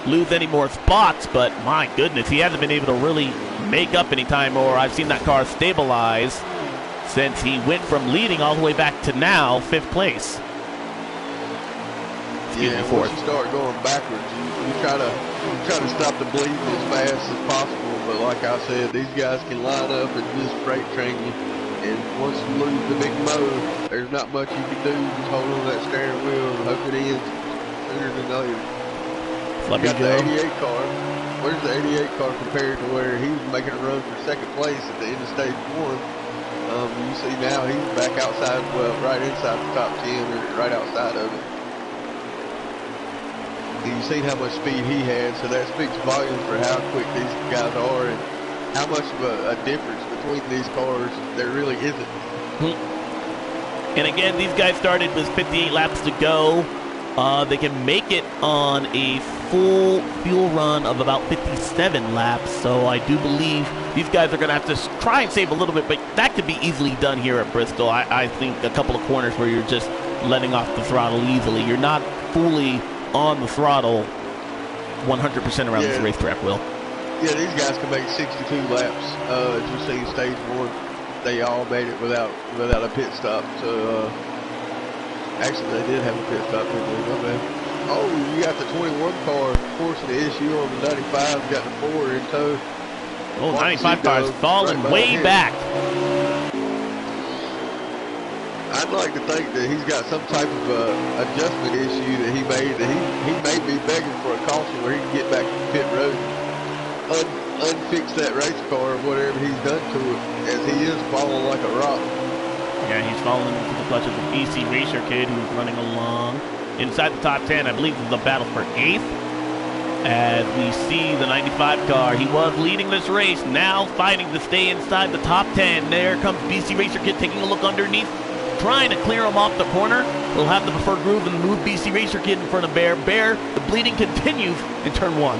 lose any more spots, but my goodness, he hasn't been able to really make up any time, or I've seen that car stabilize since he went from leading all the way back to now 5th place. Once you start going backwards, you try to stop the bleeding as fast as possible, but like I said, these guys can line up and just freight train you, and once you lose the big motor, there's not much you can do. Just hold on to that steering wheel and hope it ends sooner than later. You got the 88 car. Where's the 88 car compared to where he was making a run for 2nd place at the end of stage 1? You see now he's back outside, well, right inside the top 10, or right outside of it. And you see how much speed he had, so that speaks volumes for how quick these guys are and how much of a difference between these cars there really isn't. And again, these guys started with 58 laps to go. They can make it on a full fuel run of about 57 laps, so I do believe these guys are going to have to try and save a little bit, but that could be easily done here at Bristol. I think a couple of corners where you're just letting off the throttle easily. You're not fully on the throttle 100% around this racetrack, Will. Yeah, these guys can make 62 laps. As you see in stage 1, they all made it without a pit stop. So actually, they did have a pit stop, didn't they? My bad. Oh, you got the 21 car forcing the issue on the 95. Got the 4 in tow. Oh, 95 car is falling way back. I'd like to think that he's got some type of adjustment issue that he made, that he may be begging for a caution where he can get back to pit road and unfix that race car or whatever he's done to it, as he is falling like a rock. Yeah, he's falling into the clutch of the BC Racer kid who's running along inside the top 10. I believe this is the battle for 8th. As we see the 95 car, he was leading this race, now fighting to stay inside the top 10. There comes BC Racer Kid taking a look underneath, trying to clear him off the corner. He'll have the preferred groove and move BC Racer Kid in front of Bear. Bear, the bleeding continues in turn 1.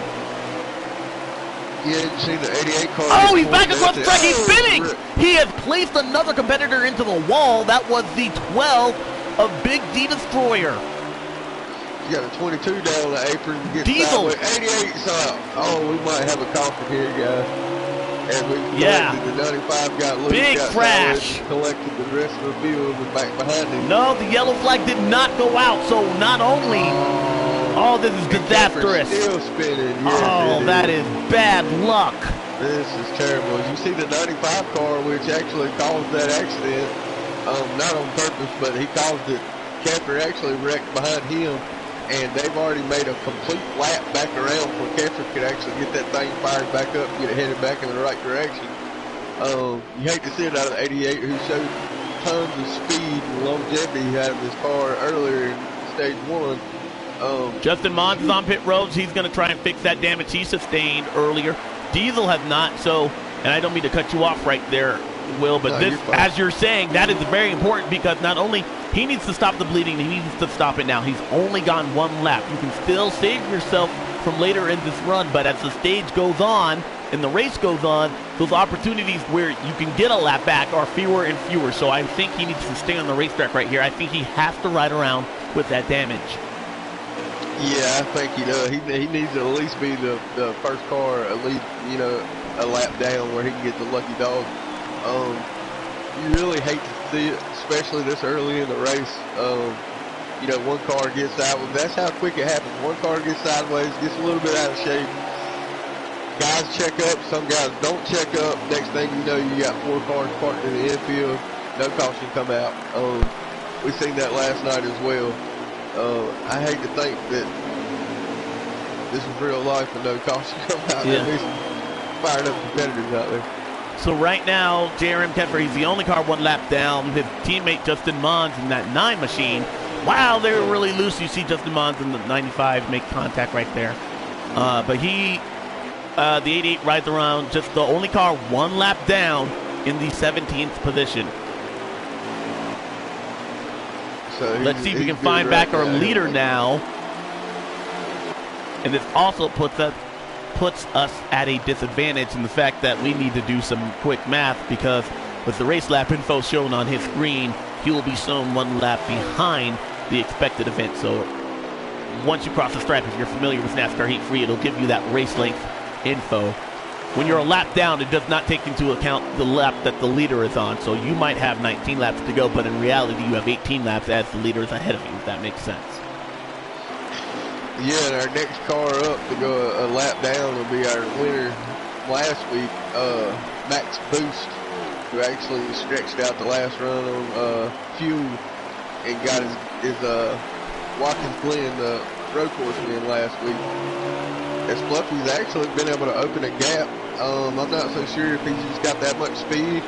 Yeah, you see the 88 car. Oh, he's back across the track. He's spinning. He has placed another competitor into the wall. That was the 12 of Big D Destroyer. You got a 22 down the apron. Diesel. 88 out. Oh, we might have a caution here, guys. And we collected the 95 got loose. Big got crash. Collected the rest of the field and back behind him. No, the yellow flag did not go out. So not only, oh, this is disastrous. Still spinning. Yes, oh, that is bad luck. This is terrible. You see the 95 car, which actually caused that accident. Not on purpose, but he caused it. Keffer actually wrecked behind him. And they've already made a complete lap back around before Keffer could actually get that thing fired back up and get it headed back in the right direction. You hate to see it out of the 88, who showed tons of speed and longevity out of his car earlier in stage 1. Justin Mons is on pit roads. He's going to try and fix that damage he sustained earlier. Diesel has not, so, and I don't mean to cut you off right there, Will, but this, as you're saying, that is very important because not only he needs to stop the bleeding, he needs to stop it now. He's only gone 1 lap. You can still save yourself from later in this run, but as the stage goes on and the race goes on, those opportunities where you can get a lap back are fewer and fewer. So I think he needs to stay on the racetrack right here. I think he has to ride around with that damage. Yeah, I think he does. He needs to at least be the first car, at least, you know, a lap down where he can get the lucky dog. You really hate to see it, especially this early in the race. You know, one car gets out. That's how quick it happens. One car gets sideways, gets a little bit out of shape. Guys check up. Some guys don't check up. Next thing you know, you got 4 cars parked in the infield. No caution come out. We seen that last night as well. I hate to think that this is real life and no caution come out. Yeah. There's some fired up competitors out there. So right now, JRM Keffer, he's the only car 1 lap down. His teammate Justin Mons in that 9 machine. Wow, they were really loose. You see Justin Mons in the 95 make contact right there. But he, the 88 rides around, just the only car 1 lap down in the 17th position. So let's see if we can find back our leader now. And this also puts us at a disadvantage in the fact that we need to do some quick math, because with the race lap info shown on his screen, he will be shown 1 lap behind the expected event. So once you cross the stripe, if you're familiar with NASCAR Heat Free, it'll give you that race length info. When you're a lap down, it does not take into account the lap that the leader is on. So you might have 19 laps to go, but in reality, you have 18 laps as the leader is ahead of you, if that makes sense. Yeah, and our next car up to go a lap down will be our winner last week, Max Boost, who actually stretched out the last run on fuel and got his Watkins Glen road course win last week. As Fluffy's actually been able to open a gap. I'm not so sure if he's just got that much speed,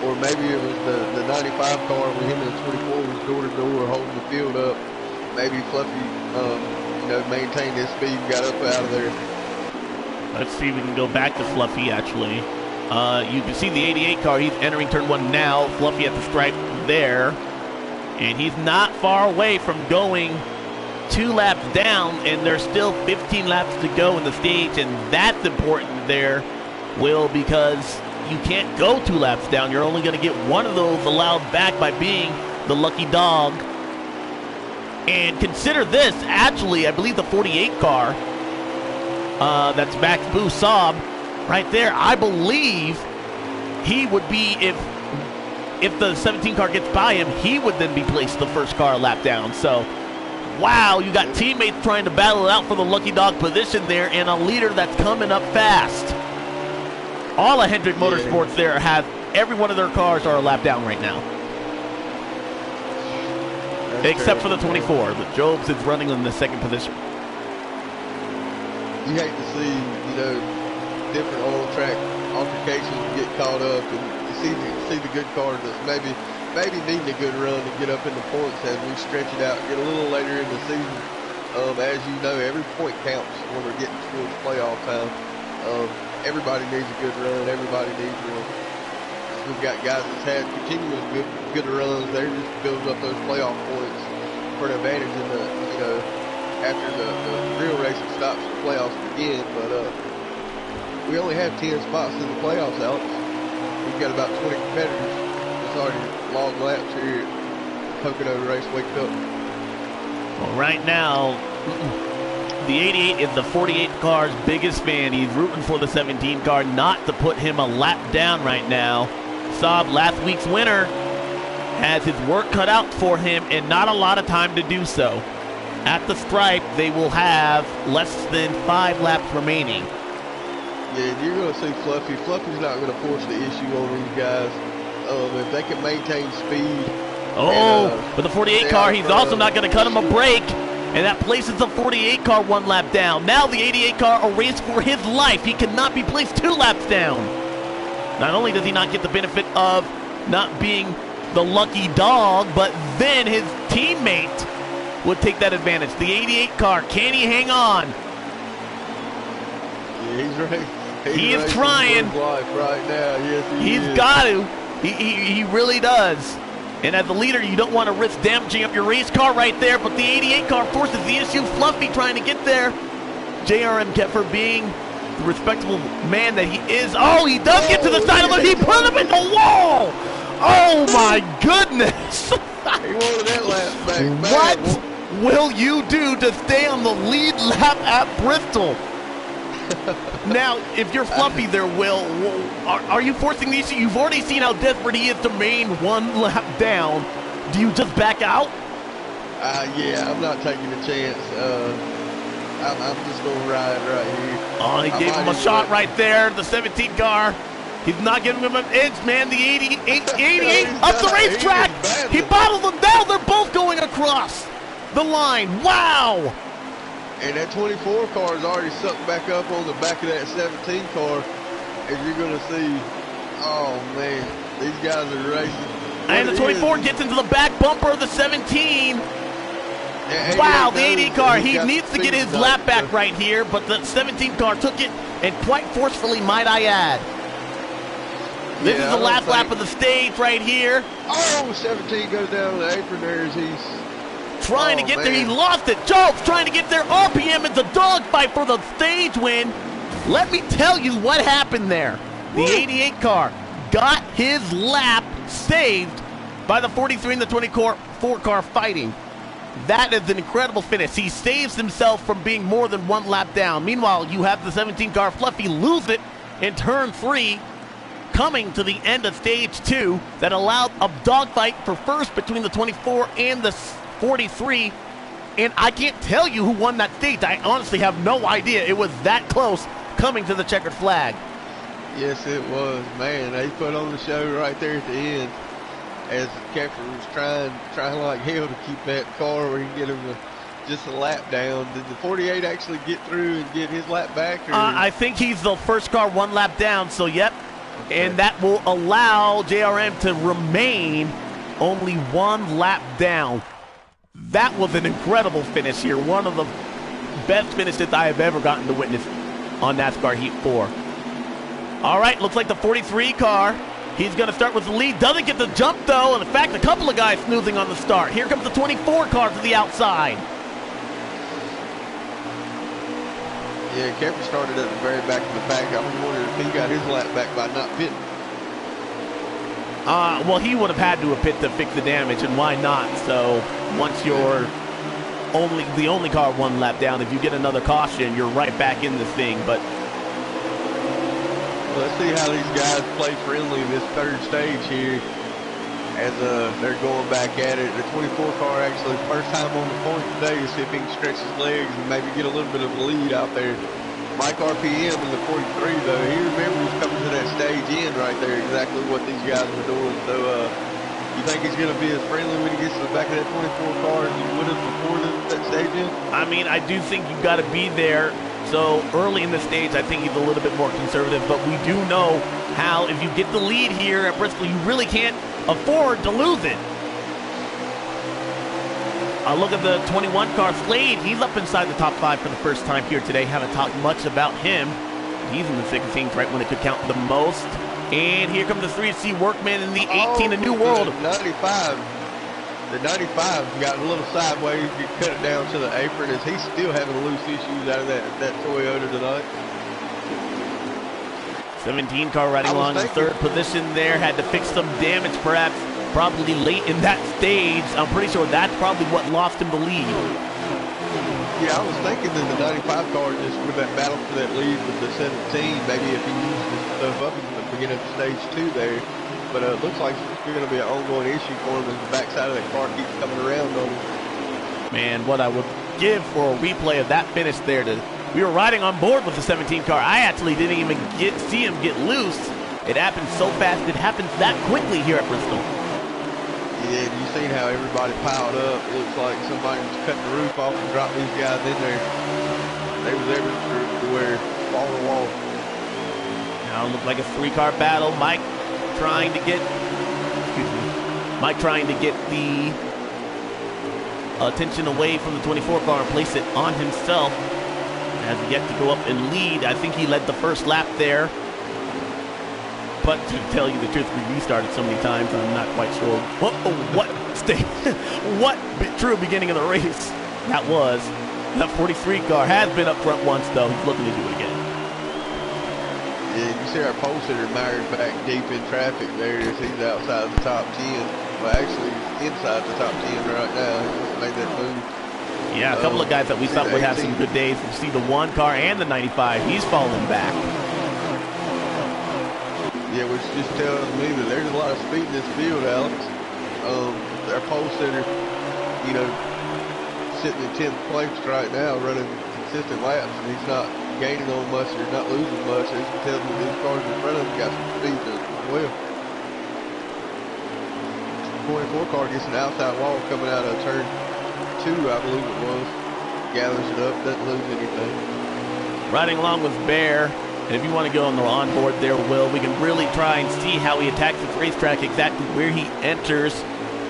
or maybe it was the 95 car with him in the 24 was door to door holding the field up. Maybe Fluffy, maintained his speed and got up out of there. Let's see if we can go back to Fluffy, actually. You can see the 88 car. He's entering turn 1 now. Fluffy at the stripe there. And he's not far away from going 2 laps down, and there's still 15 laps to go in the stage, and that's important there, Will, because you can't go 2 laps down. You're only going to get 1 of those allowed back by being the lucky dog. And consider this, actually, I believe the 48 car, that's Max Boo Saab, right there, I believe he would be, if the 17 car gets by him, he would then be placed the first car a lap down. So, wow, you got teammates trying to battle it out for the lucky dog position there, and a leader that's coming up fast. All of Hendrick Motorsports there have, every one of their cars are a lap down right now. Except for the 24. The Jobs is running in the second position. You hate to see, different oil track altercations get caught up, and you see the good cars that's maybe needing a good run to get up in the points as we stretch it out, get a little later in the season. As you know, every point counts when we're getting towards playoff time. Everybody needs a good run. Everybody needs one. We've got guys that's had continuous good runs. They're just building up those playoff points for an advantage in the, after the real racing stops, the playoffs begin. But we only have 10 spots in the playoffs, Alex. We've got about 20 competitors. It's already long laps here at Pocono Raceway Cup. Well, right now, the 88 is the 48 car's biggest fan. He's rooting for the 17 car not to put him a lap down right now. Saab, last week's winner, has his work cut out for him and not a lot of time to do so. At the stripe, they will have less than 5 laps remaining. Yeah, you're going to see Fluffy. Fluffy's not going to force the issue on these guys. If they can maintain speed. With the 48 car, he's also not going to cut him a break. And that places the 48 car 1 lap down. Now the 88 car, a race for his life. He cannot be placed 2 laps down. Not only does he not get the benefit of not being the lucky dog, but then his teammate would take that advantage. The 88 car, can he hang on? Yeah, he's right. He is trying. Life right now. Yes, he's got to. He really does. And as a leader, you don't want to risk damaging up your race car right there, but the 88 car forces the issue. Fluffy trying to get there. JRM Kepfer being the respectable man that he is. Oh, he does get to the side of it. He put him in the wall. Oh, my goodness. He wanted that lap back. What will you do to stay on the lead lap at Bristol? Now, if you're Fluffy there, Will, are you forcing the issue? You've already seen how desperate he is to remain 1 lap down. Do you just back out? Yeah, I'm not taking a chance. I'm just going to ride right here. Oh, he gave him a shot right there. The 17 car. He's not giving him an edge, man. The 88 up the racetrack. He bottled them down. They're both going across the line. Wow. And that 24 car is already sucked back up on the back of that 17 car. As you're going to see, oh, man, these guys are racing. And the 24 gets into the back bumper of the 17. Wow, the 88 car, he needs to get his lap back right here, but the 17 car took it, and quite forcefully, might I add. This is the last lap of the stage right here. Oh, 17 goes down the apron there as he's trying to get there. He lost it. Jobs trying to get there. RPM. It's a dogfight for the stage win. Let me tell you what happened there. The 88 car got his lap saved by the 43 and the 24 car fighting. That is an incredible finish. He saves himself from being more than 1 lap down. Meanwhile, you have the 17 car Fluffy lose it in turn 3, coming to the end of stage 2. That allowed a dogfight for first between the 24 and the 43, and I can't tell you who won that stage. I honestly have no idea. It was that close coming to the checkered flag. Yes, it was. Man, they put on the show right there at the end as Kepfer was trying like hell to keep that car where he can get him just a lap down. Did the 48 actually get through and get his lap back? Or? I think he's the first car 1 lap down, so yep. Okay. And that will allow JRM to remain only 1 lap down. That was an incredible finish here. One of the best finishes I have ever gotten to witness on NASCAR Heat 4. All right, looks like the 43 car. He's going to start with the lead. Doesn't get the jump, though. And in fact, a couple of guys snoozing on the start. Here comes the 24 car to the outside. Yeah, Kepfer started at the very back of the pack. I was wondering if he got his lap back by not pitting. Well, he would have had to have pit to fix the damage, and why not? So once you're the only car 1 lap down, if you get another caution, you're right back in the thing. But let's see how these guys play friendly in this 3rd stage here as they're going back at it. The 24 car actually first time on the point today to see if he can stretch his legs and maybe get a little bit of a lead out there. Mike RPM in the 43, though, he remembers coming to that stage in right there exactly what these guys were doing. So You think he's going to be as friendly when he gets to the back of that 24 car as he would have before that stage in? I mean, I do think you've got to be there. So early in the stage, I think he's a little bit more conservative, but we do know how if you get the lead here at Bristol, you really can't afford to lose it. Look at the 21 car, Slade. He's up inside the top 5 for the first time here today. Haven't talked much about him. He's in the 16th right when it could count the most. And here comes the 3C Workman in the 18, a New World. The 95 got a little sideways. You cut it down to the apron as he's still having loose issues out of that Toyota tonight. 17 car riding along in third position there. Had to fix some damage perhaps probably late in that stage. I'm pretty sure that's probably what lost him the lead. Yeah, I was thinking that the 95 car just with that battle for that lead with the 17, maybe if he used this stuff up in the beginning of stage 2 there. But it looks like it's going to be an ongoing issue for him as the backside of that car keeps coming around on him. Man, what I would give for a replay of that finish there. We were riding on board with the 17 car. I actually didn't even see him get loose. It happened so fast. It happens that quickly here at Bristol. Yeah, you seen how everybody piled up. It looks like somebody was cutting the roof off and dropped these guys in there. They was everywhere, wall to wall. Now it looked like a 3-car battle. Mike trying to get the attention away from the 24 car and place it on himself. Has yet to go up and lead. I think he led the first lap there. But to tell you the truth, we restarted so many times, I'm not quite sure what true beginning of the race that was. That 43 car has been up front once, though. He's looking to do it again. Yeah, you see our pole sitter Myers back deep in traffic there as he's outside the top 10. Well, actually, inside the top 10 right now. He just made that move. Yeah, a couple of guys that we thought would have some good days. We see the 1 car and the 95. He's falling back. Yeah, which just tells me that there's a lot of speed in this field, Alex. Our pole sitter, you know, sitting in 10th place right now, running consistent laps, and he's not gaining on much or not losing much. It tells me these cars in front of him got some speed to as well. 24 car gets an outside wall coming out of turn 2, I believe it was. Gathers it up, doesn't lose anything. Riding along with Bear. And if you want to go on the onboard there, Will, we can really try and see how he attacks this racetrack, exactly where he enters,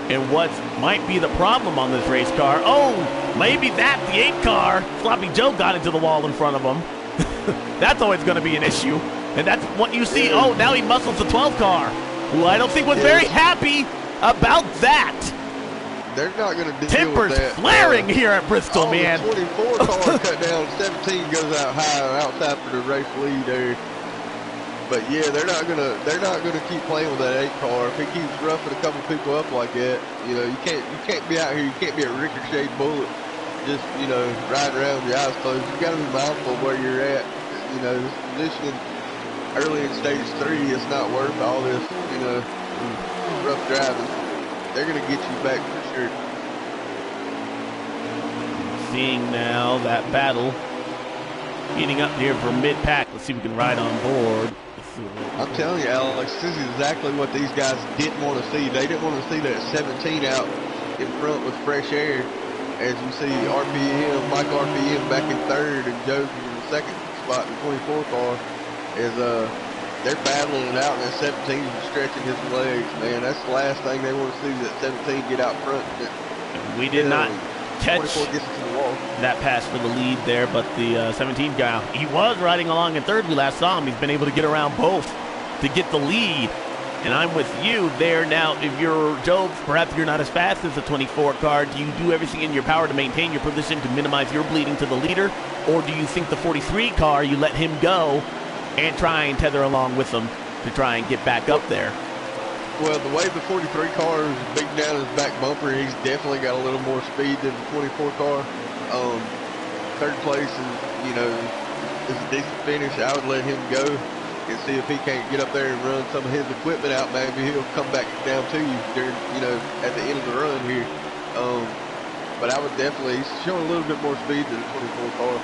and what might be the problem on this race car. Oh, maybe that's the 8 car. Sloppy Joe got into the wall in front of him. That's always going to be an issue. And that's what you see. Oh, now he muscles the 12 car, who I don't think was very happy about that. They're not going to deal Tempers with that. flaring here at Bristol, man. The 24 car cut down, 17 goes out high outside for the race lead there. But yeah, they're not gonna keep playing with that 8 car. If he keeps roughing a couple people up like that, you know, you can't be out here. You can't be a ricocheted bullet, just, you know, riding around with your eyes closed. You got to be mindful of where you're at. You know, this positioning early in stage 3, it's not worth all this, you know, rough driving. They're going to get you back for sure. Seeing now that battle heating up here for mid-pack. Let's see if we can ride on board. I'm telling you, Alex, this is exactly what these guys didn't want to see. They didn't want to see that 17 out in front with fresh air. As you see Mike RPM back in 3rd and Joe's in the 2nd spot in the 24 car. They're battling it out, and that 17 is stretching his legs, man. That's the last thing they want to see, that 17 get out front. We did not catch gets to the wall. That pass for the lead there, but the 17 guy, he was riding along in 3rd. We last saw him. He's been able to get around both to get the lead. And I'm with you there. Now, if you're Joe, perhaps you're not as fast as the 24 car. Do you do everything in your power to maintain your position to minimize your bleeding to the leader? Or do you think the 43 car, you let him go and try and tether along with them to try and get back up there? Well, the way the 43 car is beating down his back bumper, he's definitely got a little more speed than the 24 car. 3rd place is, you know, is a decent finish. I would let him go and see if he can't get up there and run some of his equipment out. Maybe he'll come back down to you during, you know, at the end of the run here. But I would definitely, he's showing a little bit more speed than the 24 car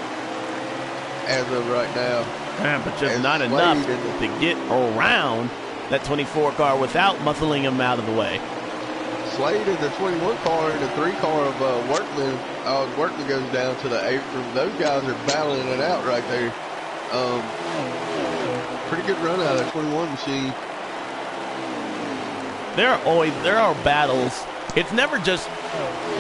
as of right now. Yeah, but just not enough to get around that 24 car without muscling him out of the way. Slade in the 21 car and the 3 car of Workman. Workman goes down to the apron. Those guys are battling it out right there. Pretty good run out of that 21 machine. There are battles. It's never just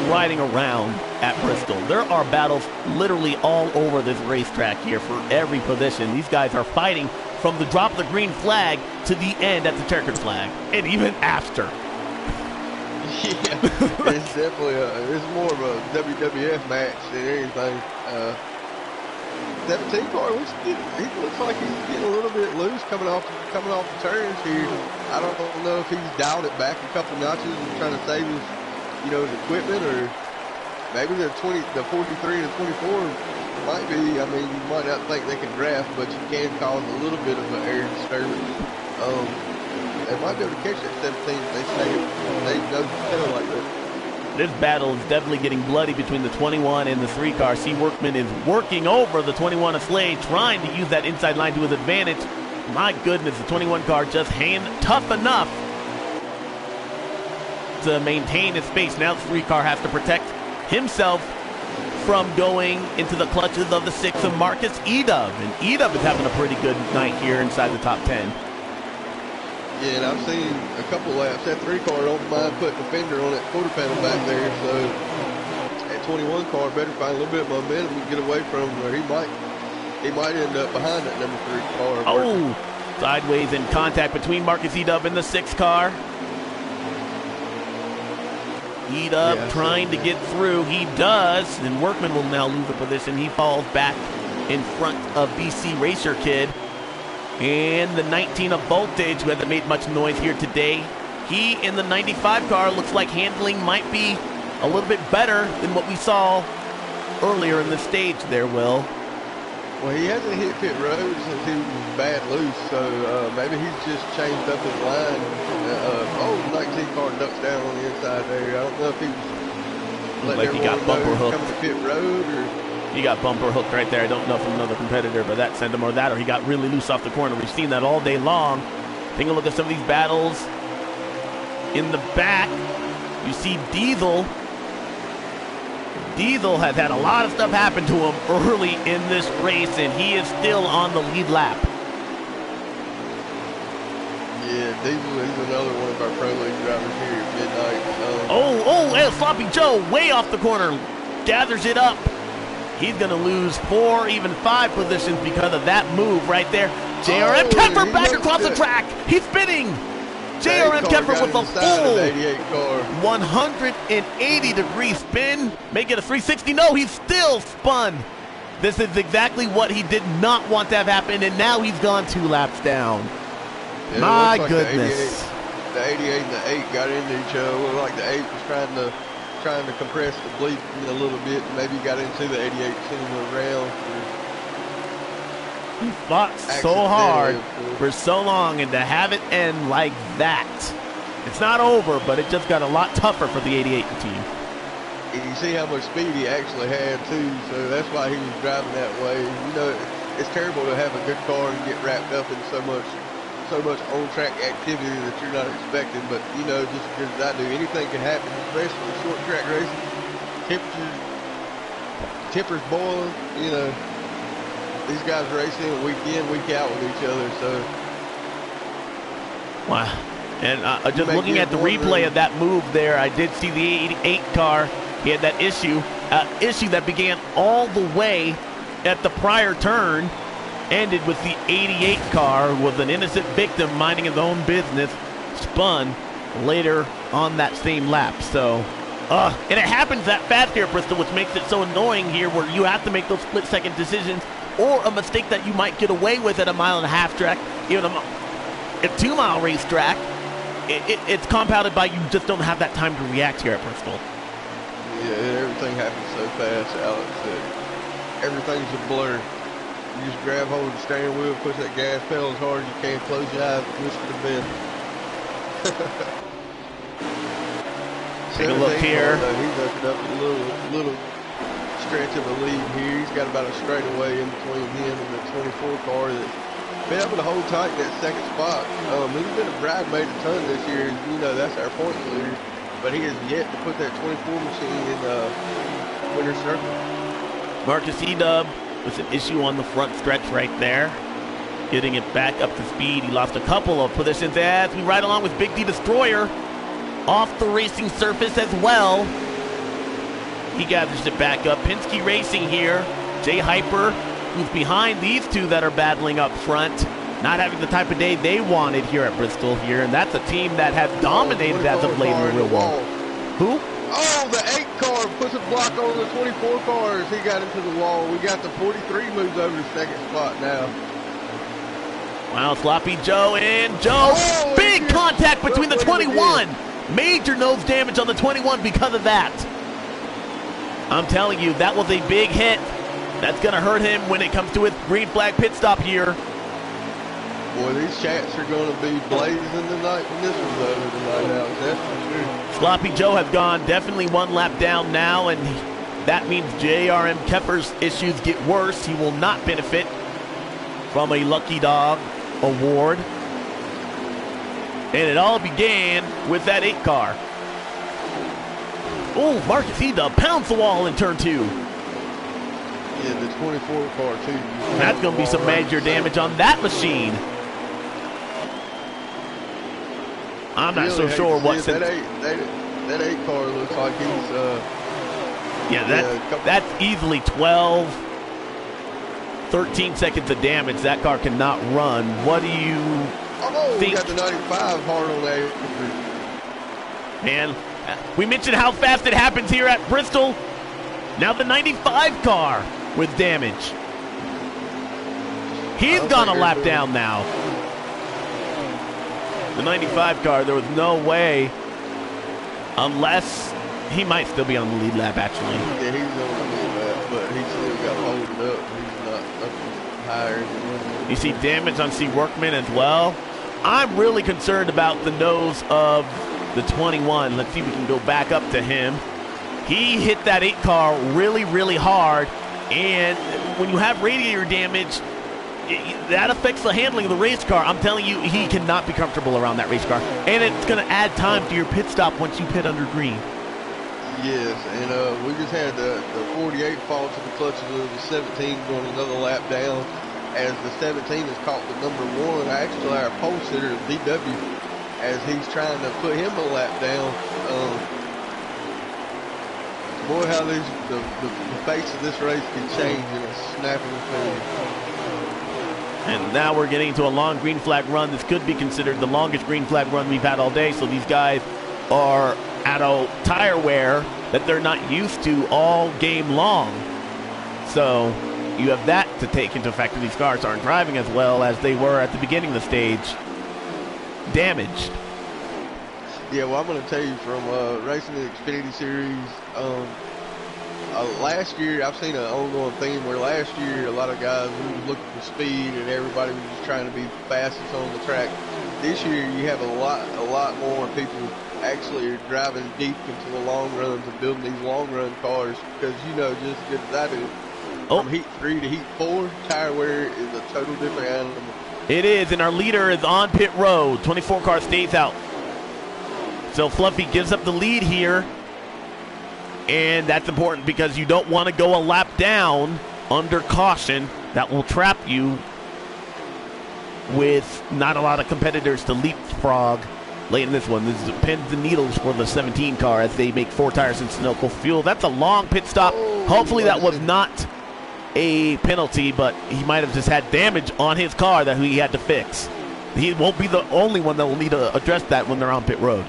riding around at Bristol. There are battles literally all over this racetrack here for every position. These guys are fighting from the drop of the green flag to the end at the checkered flag, and even after. Yeah, it's definitely it's more of a WWF match than anything. 17 car looks like he's getting a little bit loose coming off the turns here. I don't know if he's dialed it back a couple notches and trying to save his, his equipment, or maybe the 43 and the 24 might be. I mean, you might not think they can draft, but you can cause a little bit of an air disturbance. They might be able to catch that 17 if they know to tell like that. This battle is definitely getting bloody between the 21 and the 3 car. C. Workman is working over the 21 of Slade, trying to use that inside line to his advantage. My goodness, the 21 car just tough enough to maintain his space. Now the 3 car has to protect himself from going into the clutches of the 6 of Marcus Edub. And Edub is having a pretty good night here inside the top 10. Yeah, and I've seen a couple laps. That 3 car don't mind putting a fender on that quarter panel back there. So that 21 car better find a little bit of momentum and get away from him, or he might end up behind that number 3 car. Oh, sideways in contact between Marcus Edub and the 6 car. Edub trying to get through. He does, and Workman will now lose the position. He falls back in front of BC Racer Kid. And the 19 of Voltage, who hasn't made much noise here today. He in the 95 car looks like handling might be a little bit better than what we saw earlier in the stage there, Will. Well, he hasn't hit pit road since he was bad loose, so maybe he's just changed up his line. The 19 car ducks down on the inside there. I don't know if he was like he got bumper hooked. Coming to pit road, or he got bumper hooked right there. I don't know from another competitor, but that sent him, or that, or he got really loose off the corner. We've seen that all day long. Take a look at some of these battles. In the back, you see Diesel. Diesel has had a lot of stuff happen to him early in this race, and he is still on the lead lap. Yeah, Diesel is another one of our Pro League drivers here at midnight. And Sloppy Joe way off the corner, gathers it up. He's going to lose 4, even 5 positions because of that move right there. JRM Kemper back across the track. He's spinning. JRM Kemper with a full 180-degree spin. Make it a 360. No, he's still spun. This is exactly what he did not want to have happen, and now he's gone 2 laps down. Yeah, my like goodness. The 88 and the 8 got into each other. It looked like the 8 was trying to compress the bleed a little bit, and maybe got into the 88, sent him around. He fought so hard for so long, and to have it end like that, it's not over, but it just got a lot tougher for the 88 team. And you see how much speed he actually had too, so that's why he was driving that way. It's terrible to have a good car and get wrapped up in so much on-track activity that you're not expecting, but just because I do, anything can happen, especially in short track racing. Tempers boiling, these guys racing week in, week out with each other, so. Wow. And just looking at the replay of that move there, I did see the 88 car. He had that issue that began all the way at the prior turn, ended with the 88 car with an innocent victim minding his own business, spun later on that same lap. So, and it happens that fast here at Bristol, which makes it so annoying here, where you have to make those split-second decisions, or a mistake that you might get away with at a 1.5-mile track, even a 2-mile racetrack. It's compounded by you just don't have that time to react here at Bristol. Yeah, everything happens so fast, Alex, that everything's a blur. You just grab hold of the steering wheel, push that gas pedal as hard as you can, close your eyes, and wish for the best. Take a look here. He's opened up a little stretch of a lead here. He's got about a straightaway in between him and the 24 car that's been able to hold tight in that second spot. He's been a bridesmaid a ton this year. That's our points leader. but he has yet to put that 24 machine in the winner's circle. Marcus Edub with an issue on the front stretch right there. Getting it back up to speed. He lost a couple of positions as we ride along with Big D Destroyer off the racing surface as well. He gathers it back up. Penske Racing here. Jay Hyper, who's behind these two that are battling up front, not having the type of day they wanted here at Bristol here, and that's a team that has dominated as of late in the real world. Who? Oh, the 8 car puts a block on the 24 cars. He got into the wall. We got the 43 moves over to second spot now. Wow, Sloppy Joe and Joe. Oh, big contact between the 21. Major nose damage on the 21 because of that. I'm telling you, that was a big hit. That's going to hurt him when it comes to his green flag pit stop here. Boy, these chats are going to be blazing tonight when this one's over tonight, Alex. That's for sure. Sloppy Joe has gone definitely one lap down now, and that means JRM Kepper's issues get worse. He will not benefit from a Lucky Dog award. And it all began with that 8 car. Oh, Marcus Edub pounds the wall in turn 2. Yeah, the 24 car, too. That's going to be some major damage on that machine. I'm not so sure what... That 8 car looks like he's... that's easily 12, 13 seconds of damage. That car cannot run. What do you think? We got the 95 hard on that. Man, we mentioned how fast it happens here at Bristol. Now the 95 car with damage. He's gone a lap down now. The 95 car, there was no way, unless he might still be on the lead lap, actually. Yeah, he's on the lead lap, but he's still got holding up. He's not up higher than him. You see damage on C. Workman as well. I'm really concerned about the nose of the 21. Let's see if we can go back up to him. He hit that 8 car really, really hard, and when you have radiator damage, that affects the handling of the race car. I'm telling you, he cannot be comfortable around that race car. And it's going to add time to your pit stop once you pit under green. Yes, and we just had the 48 fall to the clutches of the 17 going another lap down. As the 17 has caught the number 1, actually our pole sitter, DW, as he's trying to put him a lap down. Boy, how the face of this race can change in a snap of a finger. And now we're getting to a long green flag run. This could be considered the longest green flag run we've had all day. So these guys are at a tire wear that they're not used to all game long. So you have that to take into effect. These cars aren't driving as well as they were at the beginning of the stage. Damaged. Yeah, well, I'm going to tell you from racing the Xfinity Series, last year, I've seen an ongoing theme where last year a lot of guys were looking for speed and everybody was just trying to be fastest on the track. This year you have a lot more people actually are driving deep into the long runs and building these long run cars because you know just as good as I do, from heat 3 to heat 4, tire wear is a total different animal. It is, and our leader is on pit road. 24 car stays out. So Fluffy gives up the lead here. And that's important because you don't want to go a lap down under caution. That will trap you with not a lot of competitors to leapfrog late in this one. This is pins and needles for the 17 car as they make 4 tires in Sunoco fuel. That's a long pit stop. Hopefully that was not a penalty, but he might have just had damage on his car that he had to fix. He won't be the only one that will need to address that when they're on pit road.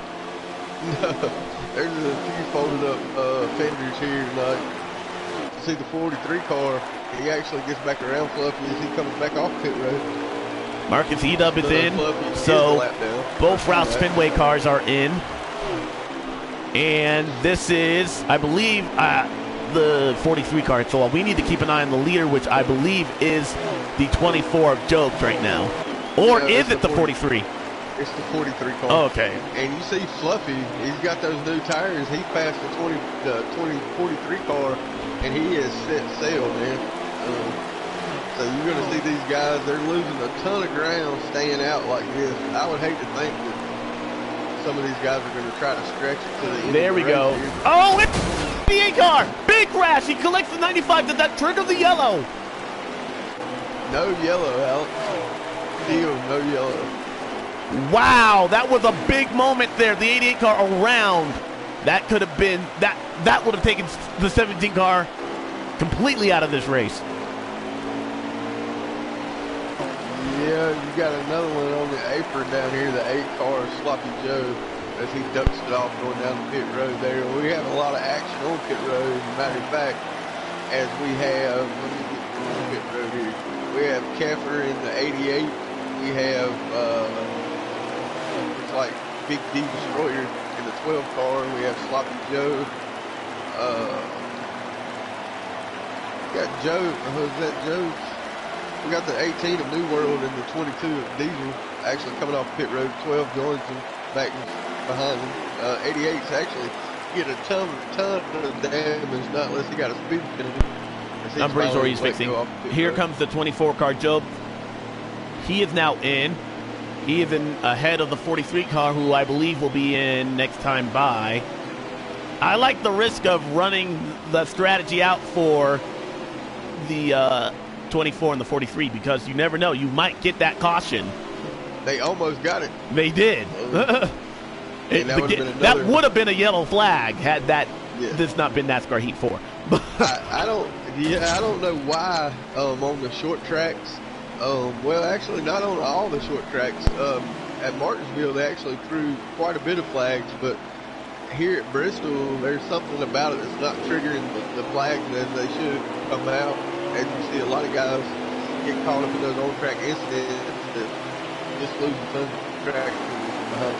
No. There's a few folded up fenders here tonight. You see the 43 car, he actually gets back around Fluffy as he comes back off pit road. Marcus Edub is in, so both Roush Fenway cars are in. And this is, I believe, the 43 car. So we need to keep an eye on the leader, which I believe is the 24 of Jobs right now. Or is it the 43? It's the 43 car. Oh, okay. And you see Fluffy, he's got those new tires. He passed the 43 car, and he is set sail, man. So you're going to see these guys, they're losing a ton of ground staying out like this. I would hate to think that some of these guys are going to try to stretch it to the end. There of the we go. here. Oh, it's the car. Big crash. He collects the 95. Did that trigger the yellow? No yellow, Alex. Deal, no yellow. Wow, that was a big moment there. The 88 car around. That could have been, that would have taken the 17 car completely out of this race. Yeah, you got another one on the apron down here, the 8 car, Sloppy Joe, as he ducks it off going down the pit road there. We have a lot of action on pit road. As a matter of fact, as we have, let me get to the pit road here. We have Keffer in the 88. We have, it's like Big D Destroyer in the 12 car. We have Sloppy Joe. We got Joe, who's that Joe? We got the 18 of New World and the 22 of Diesel actually coming off pit road. 12 joins him back behind him. 88's actually get a ton of damage, not unless he got a speed penalty. I'm pretty sure he's fixing. Here comes the 24 car, Joe. He is now in. He is in ahead of the 43 car, who I believe will be in next time by. I like the risk of running the strategy out for the 24 and the 43 because you never know. You might get that caution. They almost got it. They did. That would have been a yellow flag had this not been NASCAR Heat 4. I don't know why on the short tracks. Well, actually, not on all the short tracks. At Martinsville, they actually threw quite a bit of flags, but here at Bristol, there's something about it that's not triggering the flags as they should come out. As you see, a lot of guys get caught up in those on-track incidents that just lose a ton of track behind.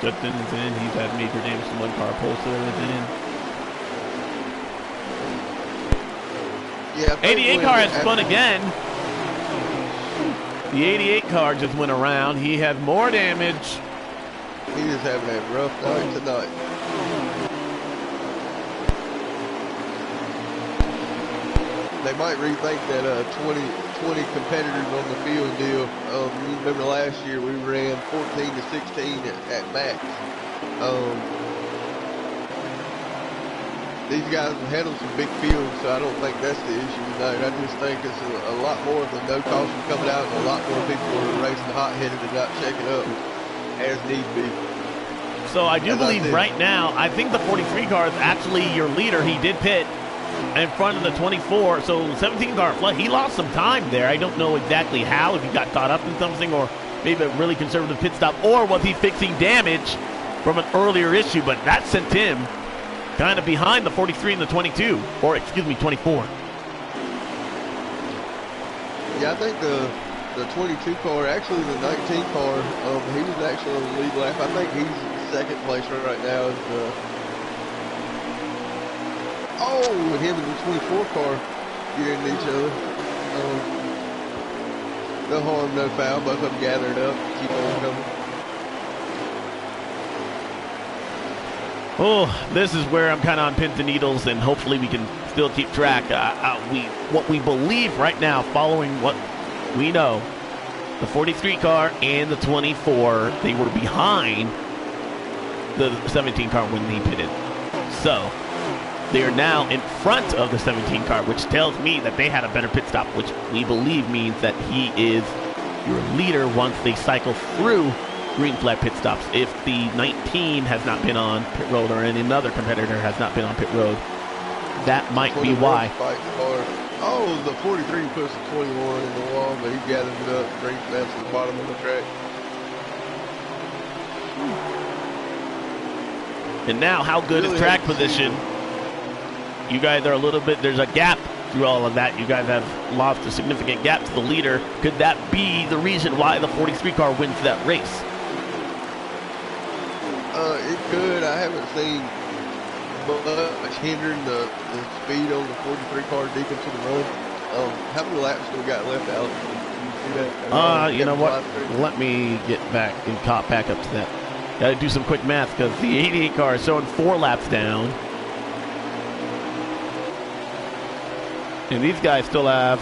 Justin is in. He's had major damage to one car. Polster is in. Yeah, 88 car has spun again. The 88 car just went around. He had more damage. He is having a rough night tonight. They might rethink that 20 competitors on the field deal. You remember last year we ran 14 to 16 at max. These guys have handled some big fields, so I don't think that's the issue tonight. I just think it's a lot more of the no caution coming out, and a lot more people are racing hot-headed and not checking up as need be. So I do believe right now, I think the 43 car is actually your leader. He did pit in front of the 24, so the 17 car flood, he lost some time there. I don't know exactly how, if he got caught up in something or maybe a really conservative pit stop, or was he fixing damage from an earlier issue, but that sent him kind of behind the 43 and the 22, or excuse me, 24. Yeah, I think the 22 car, actually the 19 car, he was actually on the lead lap. I think he's in second place right now. And him and the 24 car get into each other. No harm, no foul. Both of them gathered up, keep on coming. Oh, this is where I'm kind of on pins and needles, and hopefully we can still keep track. What we believe right now, following what we know, the 43 car and the 24, they were behind the 17 car when he pitted. So they are now in front of the 17 car, which tells me that they had a better pit stop, which we believe means that he is your leader once they cycle through green flag pit stops. If the 19 has not been on pit road or any another competitor has not been on pit road, that might be why. Oh, the 43 puts the 21 in the wall, but he gathered it up, green flags to the bottom of the track. And now, how good is track position? You guys are a little bit, there's a gap through all of that. You guys have lost a significant gap to the leader. Could that be the reason why the 43 car wins that race? It could. I haven't seen much hindering the speed on the 43 car deep into the run. How many laps do we got left, Alex? You know what? Let me get back and cop back up to that. Got to do some quick math because the 88 car is showing 4 laps down. And these guys still have,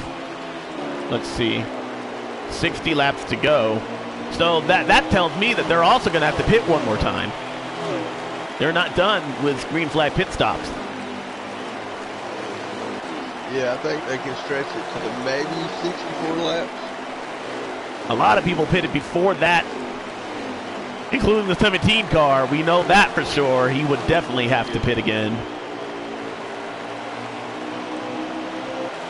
let's see, 60 laps to go. So that tells me that they're also going to have to pit one more time. They're not done with green flag pit stops. Yeah, I think they can stretch it to the maybe 64 laps. A lot of people pitted before that, including the 17 car. We know that for sure. He would definitely have to pit again.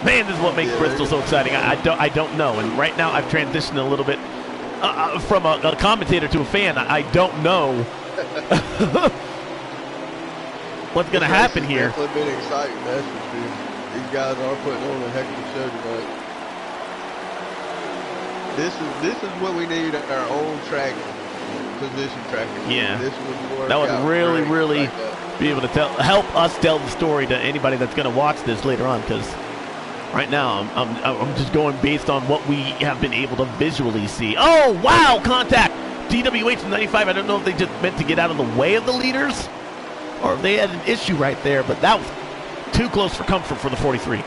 Man, this is what makes Bristol so exciting. I don't know. And right now I've transitioned a little bit from a commentator to a fan. I don't know what's going to happen here. It's definitely been exciting, that's for sure. These guys are putting on a heck of a show tonight. This is what we need at our own track, position tracker. Yeah, this would that would really be able to help us tell the story to anybody that's going to watch this later on. Because right now I'm just going based on what we have been able to visually see. Oh wow, contact! DWH 95. I don't know if they just meant to get out of the way of the leaders, or if they had an issue right there. But that was too close for comfort for the 43.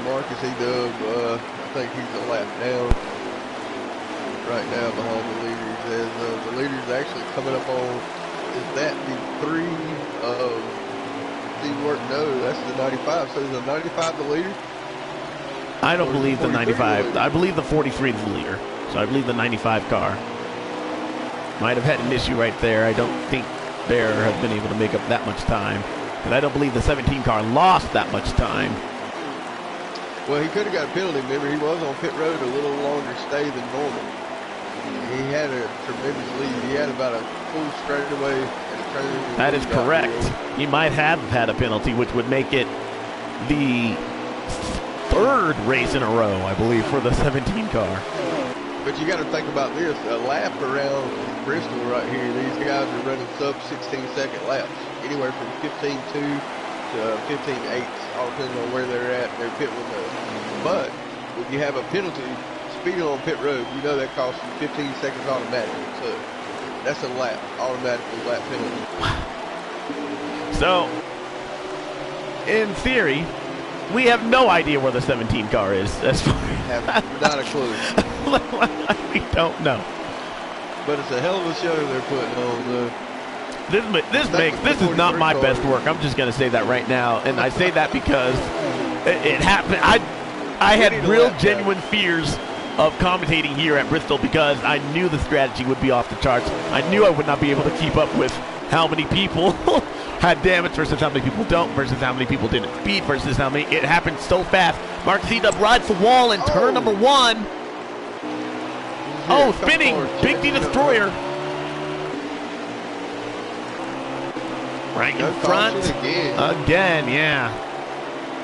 Marcus E-Dub, I think he's a lap down right now behind the leaders. As the leaders actually coming up on, is that the 3 of the work? No, that's the 95. So is the 95 the leader? I don't believe the 95. I believe the 43 is the leader. So I believe the 95 car might have had an issue right there. I don't think Bear has been able to make up that much time. And I don't believe the 17 car lost that much time. Well, he could have got a penalty. Remember, he was on pit road a little longer stay than normal. He had a tremendous lead. He had about a full straightaway and a turn. That is correct. He might have had a penalty, which would make it the 3rd race in a row, I believe, for the 17 car. But you got to think about this. A lap around Bristol right here, these guys are running sub 16-second laps, anywhere from 15.2 to 15.8, all depending on where they're at, their pit window. But when you have a penalty, speeding on pit road, you know that costs you 15 seconds automatically. So that's a lap, automatically lap penalty. So, in theory, we have no idea where the 17 car is. That's not a clue. We don't know. But it's a hell of a show they're putting on. This is not my best work. I'm just going to say that right now, and I say that because it happened. I had real genuine fears of commentating here at Bristol because I knew the strategy would be off the charts. I knew I would not be able to keep up with how many people had damage versus how many people don't versus how many people didn't speed versus how many. It happened so fast. Marcus E-Dub rides the wall in turn number 1. Oh, spinning! Big D Destroyer. Right in front. Again, yeah.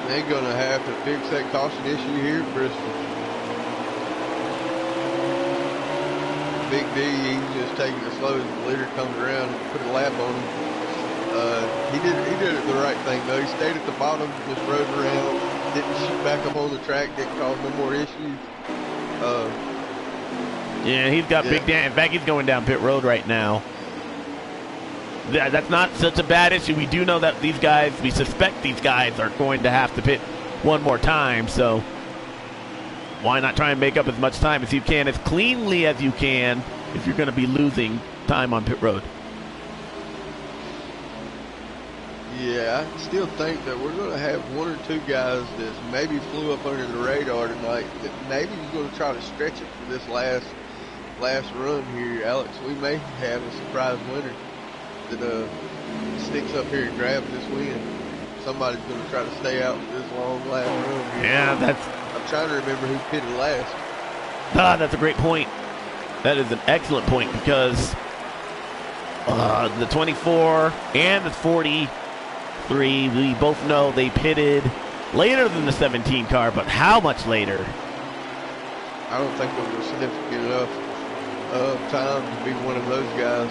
They're going to have to fix that caution issue here at Bristol. Big D, he's just taking it slow as the leader comes around and put a lap on him. He did it the right thing, though. He stayed at the bottom, just rode around, didn't shoot back up on the track, didn't cause no more issues. Yeah, he's got big damage. In fact, he's going down pit road right now. That's not such a bad issue. We do know that these guys, we suspect these guys are going to have to pit one more time, so why not try and make up as much time as you can, as cleanly as you can, if you're going to be losing time on pit road. Yeah, I still think that we're going to have 1 or 2 guys that maybe flew up under the radar tonight that maybe he's going to try to stretch it for this last run here, Alex. We may have a surprise winner that sticks up here and grabs this win. Somebody's going to try to stay out for this long last run here. Yeah, I'm trying to remember who pitted last. That's a great point. That is an excellent point because the 24 and the 43, we both know they pitted later than the 17 car, but how much later? I don't think it was significant enough time to be one of those guys.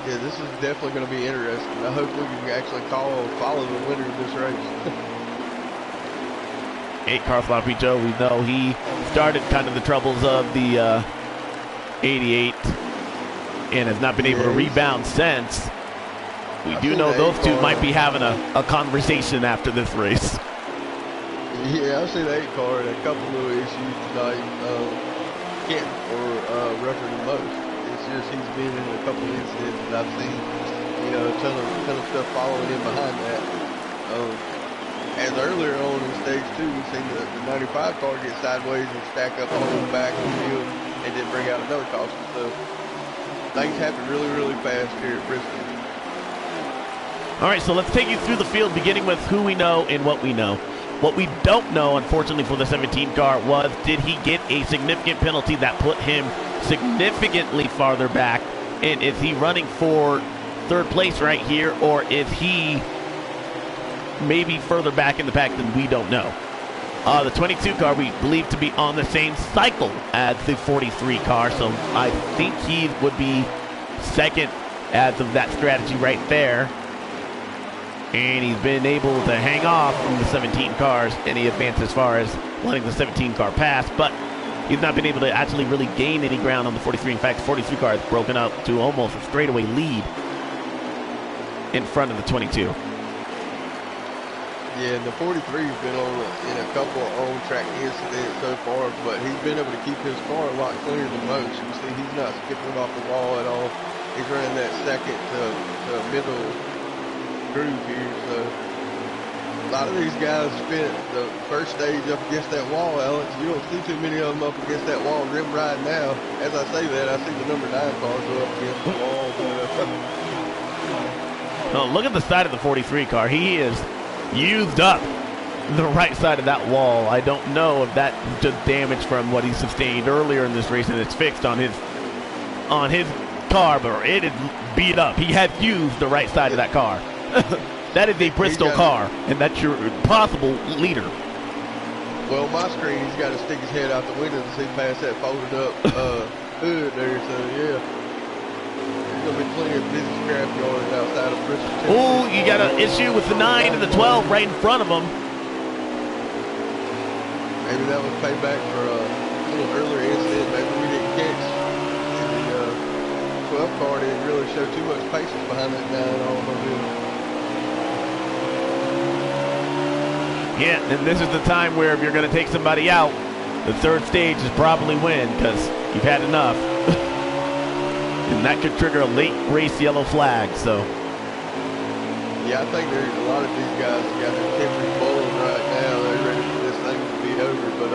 Yeah, this is definitely going to be interesting. I hope we can actually follow the winner of this race. 8 car sloppy Joe, we know he started kind of the troubles of the 88 and has not been able to rebound since. We do know those two might be having a conversation after this race. Yeah, I've seen the 8 car and a couple little issues tonight. Kent or rougher than most. It's just he's been in a couple incidents that I've seen. You know, a ton of stuff following him behind that. As earlier on in stage 2, we've seen the 95 car get sideways and stack up all the back of the field and then bring out another caution. So things happen really, really fast here at Bristol. All right, so let's take you through the field, beginning with who we know and what we know. What we don't know, unfortunately, for the 17 car was, did he get a significant penalty that put him significantly farther back? And is he running for third place right here, or is he maybe further back in the pack than we don't know? The 22 car we believe to be on the same cycle as the 43 car, so I think he would be second as of that strategy right there. And he's been able to hang off from the 17 cars, and he advanced as far as letting the 17 car pass, but he's not been able to actually really gain any ground on the 43. In fact, the 43 car has broken up to almost a straightaway lead in front of the 22. Yeah, and the 43's been in a couple of on-track incidents so far, but he's been able to keep his car a lot cleaner than most. You see, he's not skipping off the wall at all. He's running that second to middle groove here, so a lot of these guys spent the first stage up against that wall, Alex. You don't see too many of them up against that wall rim ride now. As I say that, I see the number 9 car go up against the wall. Oh, look at the side of the 43 car. He is used up the right side of that wall. I don't know if that just damage from what he sustained earlier in this race and it's fixed on his car, but it is beat up. He has used the right side of that car. That is a Bristol car, and that's your possible leader. Well, on my screen, he's got to stick his head out the window to see past that folded up hood there, so yeah. There's going to be plenty of busy scrapyards outside of Bristol. Oh, you got an issue with the 9 and the 12 right in front of him. Maybe that was payback for a little earlier incident. Maybe we didn't catch. The 12 car didn't really show too much patience behind that 9 automobile. Yeah, and this is the time where if you're going to take somebody out, the third stage is probably win because you've had enough. And that could trigger a late race yellow flag, so. Yeah, I think there's a lot of these guys got their tempers boiling right now. They're ready for this thing to be over, but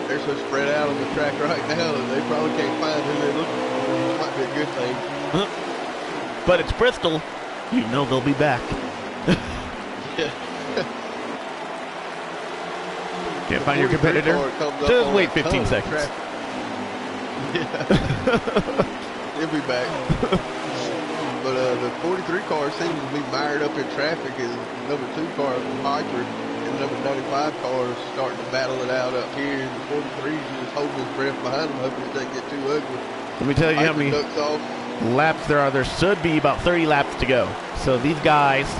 they're so spread out on the track right now that they probably can't find who they're looking for, which might be a good thing. But it's Bristol. You know they'll be back. Yeah. Can't find your competitor? Just wait 15 seconds. Yeah. He'll be back. But the 43 car seems to be mired up in traffic as the number 2 car, Piper, and the number 95 car is starting to battle it out up here. And the 43 is just holding his breath behind him, hoping it doesn't get too ugly. Let me tell you how many laps there are. There should be about 30 laps to go. So these guys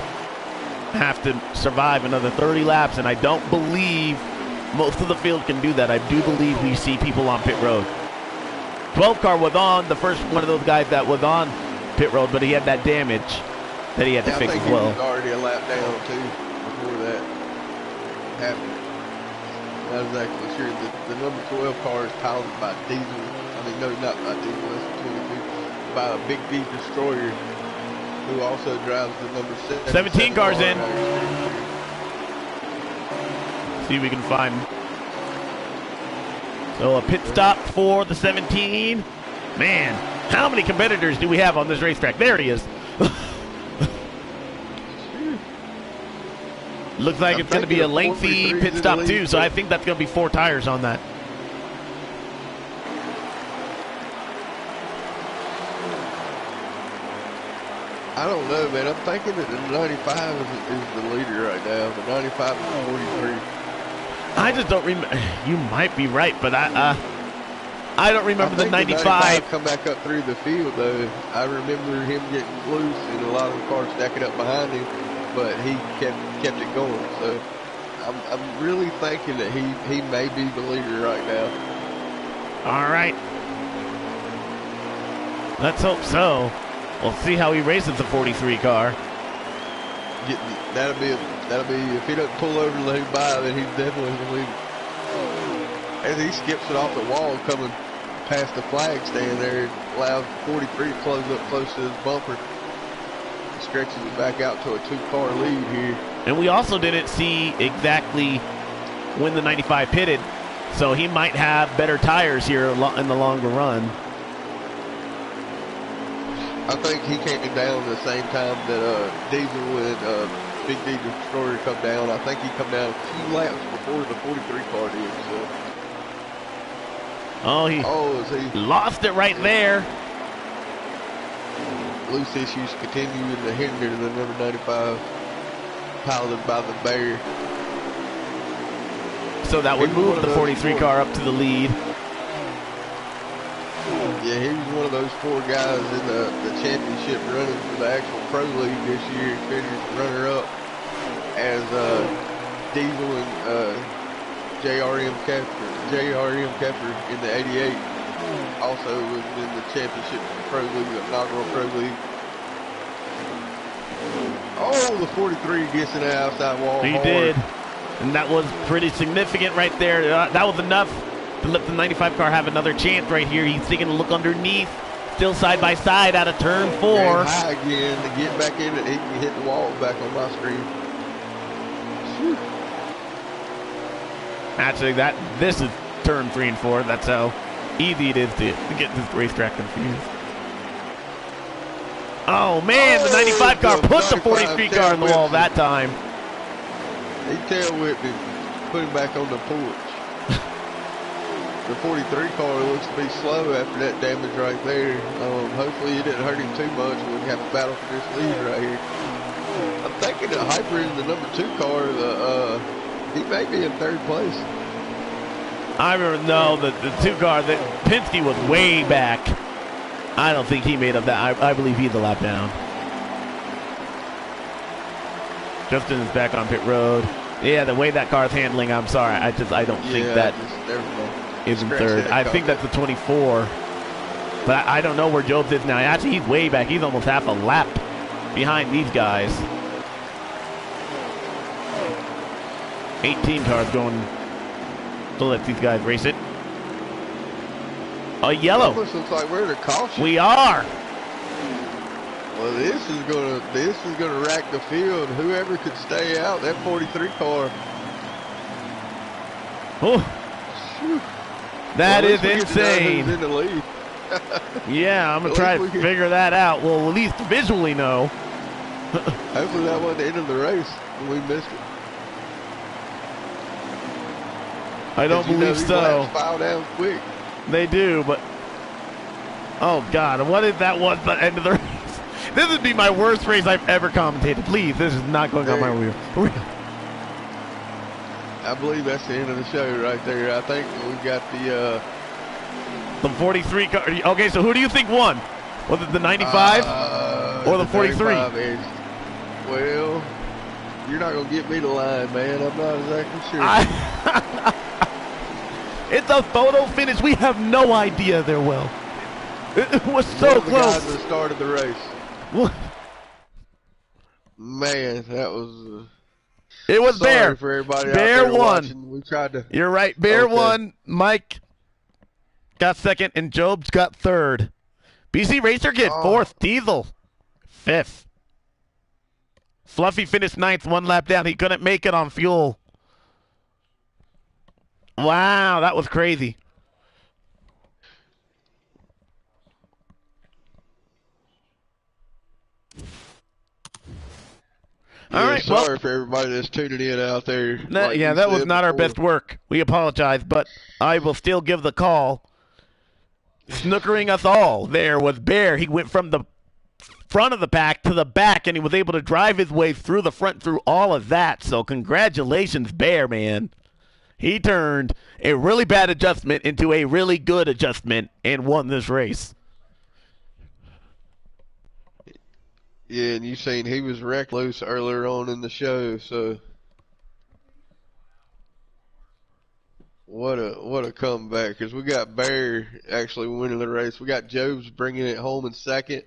have to survive another 30 laps, and I don't believe most of the field can do that. I do believe we see people on pit road. 12 car was on, the first one of those guys that was on pit road, but he had that damage that he had to fix as well. I think he was already a lap down, too, before that happened. Not exactly sure. The number 12 car is piloted by Diesel. I mean, no, not by Diesel, that's 22. By a Big D Destroyer, who also drives the number 17 cars in. See if we can find. So a pit stop for the 17. Man, how many competitors do we have on this racetrack? There he is. Looks like it's going to be a lengthy pit stop too, so I think that's going to be 4 tires on that. I don't know, man. I'm thinking that the 95 is the leader right now. The 95 and 43. I just don't remember. You might be right, but I don't remember the 95 come back up through the field, though. I remember him getting loose and a lot of the cars stacking up behind him, but he kept it going. So I'm really thinking that he may be the leader right now. All right. Let's hope so. We'll see how he races the 43 car. that'll be if he doesn't pull over and let him by, then he's definitely going to lead. As he skips it off the wall coming past the flag stand there, it allows 43 to close up close to his bumper. Stretches it back out to a 2-car lead here. And we also didn't see exactly when the 95 pitted, so he might have better tires here in the longer run. I think he came down the same time that Diesel and Big D Destroyer come down. I think he come down a few laps before the 43 car did. So. Oh, he lost it right there. Loose issues continuing to hinder the number 95, piloted by the Bear. So that would move the 43 car up to the lead. Yeah, he was one of those 4 guys in the championship running for the actual pro league this year. Finished runner-up as Diesel and JRM Keffer in the 88. Also was in the championship pro league, the inaugural pro league. Oh, the 43 gets in the outside wall. He hard. did. And that was pretty significant right there. That was enough to let the 95 car have another chance right here. He's taking a look underneath. Still side by side out of turn 4. And high again to get back in it. He can hit the wall back on my screen. Whew. Actually, this is turn 3 and 4. That's how easy it is to get this racetrack confused. Oh, man, the 95 car put the 43 car in the wall that time. He tail whipped him, put him back on the porch. The 43 car looks to be slow after that damage right there. Hopefully it didn't hurt him too much. We have to battle for this lead right here. I'm thinking that Hyper is the number 2 car. He may be in 3rd place. I remember, no, the 2 car, that Penske was way back. I don't think he made up that. I believe he's a lap down. Justin is back on pit road. Yeah, the way that car's handling, I'm sorry. I don't think that is in 3rd. I think that's the 24. But I don't know where Jobs is now. Actually, he's way back. He's almost half a lap behind these guys. 18 cars going to let these guys race it. A yellow. It almost looks like we're at a caution. We are. Well, this is gonna rack the field. Whoever could stay out, that 43 car. Oh, that is insane. In the lead. Yeah, I'm gonna try to figure that out. Well, at least visually know. Hopefully that wasn't the end of the race and we missed it. I don't believe so. File down quick. They do, but oh God, what if that was the end of the race? This would be my worst race I've ever commentated. Please, this is not going on my wheel. I believe that's the end of the show right there. I think we got the 43 car. Okay, so who do you think won? Was it the 95 or the 43? Well, you're not going to get me to line, man. I'm not exactly sure. It's a photo finish. We have no idea there, Will. It was so close. One of the guys that started the race. What? Man, that was... It was Bear. For everybody Bear out there won. Watching. We tried to... You're right. Bear won. Mike got 2nd, and Jobs got 3rd. BC Racer Kid 4th. Diesel 5th. Fluffy finished 9th, 1 lap down. He couldn't make it on fuel. Wow, that was crazy. All right, sorry for everybody that's tuning in out there. That was not our best work. We apologize, but I will still give the call. Snookering us all there was Bear. He went from the front of the pack to the back, and he was able to drive his way through the front through all of that. So congratulations, Bear, man. He turned a really bad adjustment into a really good adjustment and won this race. Yeah, and you seen he was wrecked loose earlier on in the show, so what a comeback, because we got Bear actually winning the race. We got Jobs bringing it home in 2nd,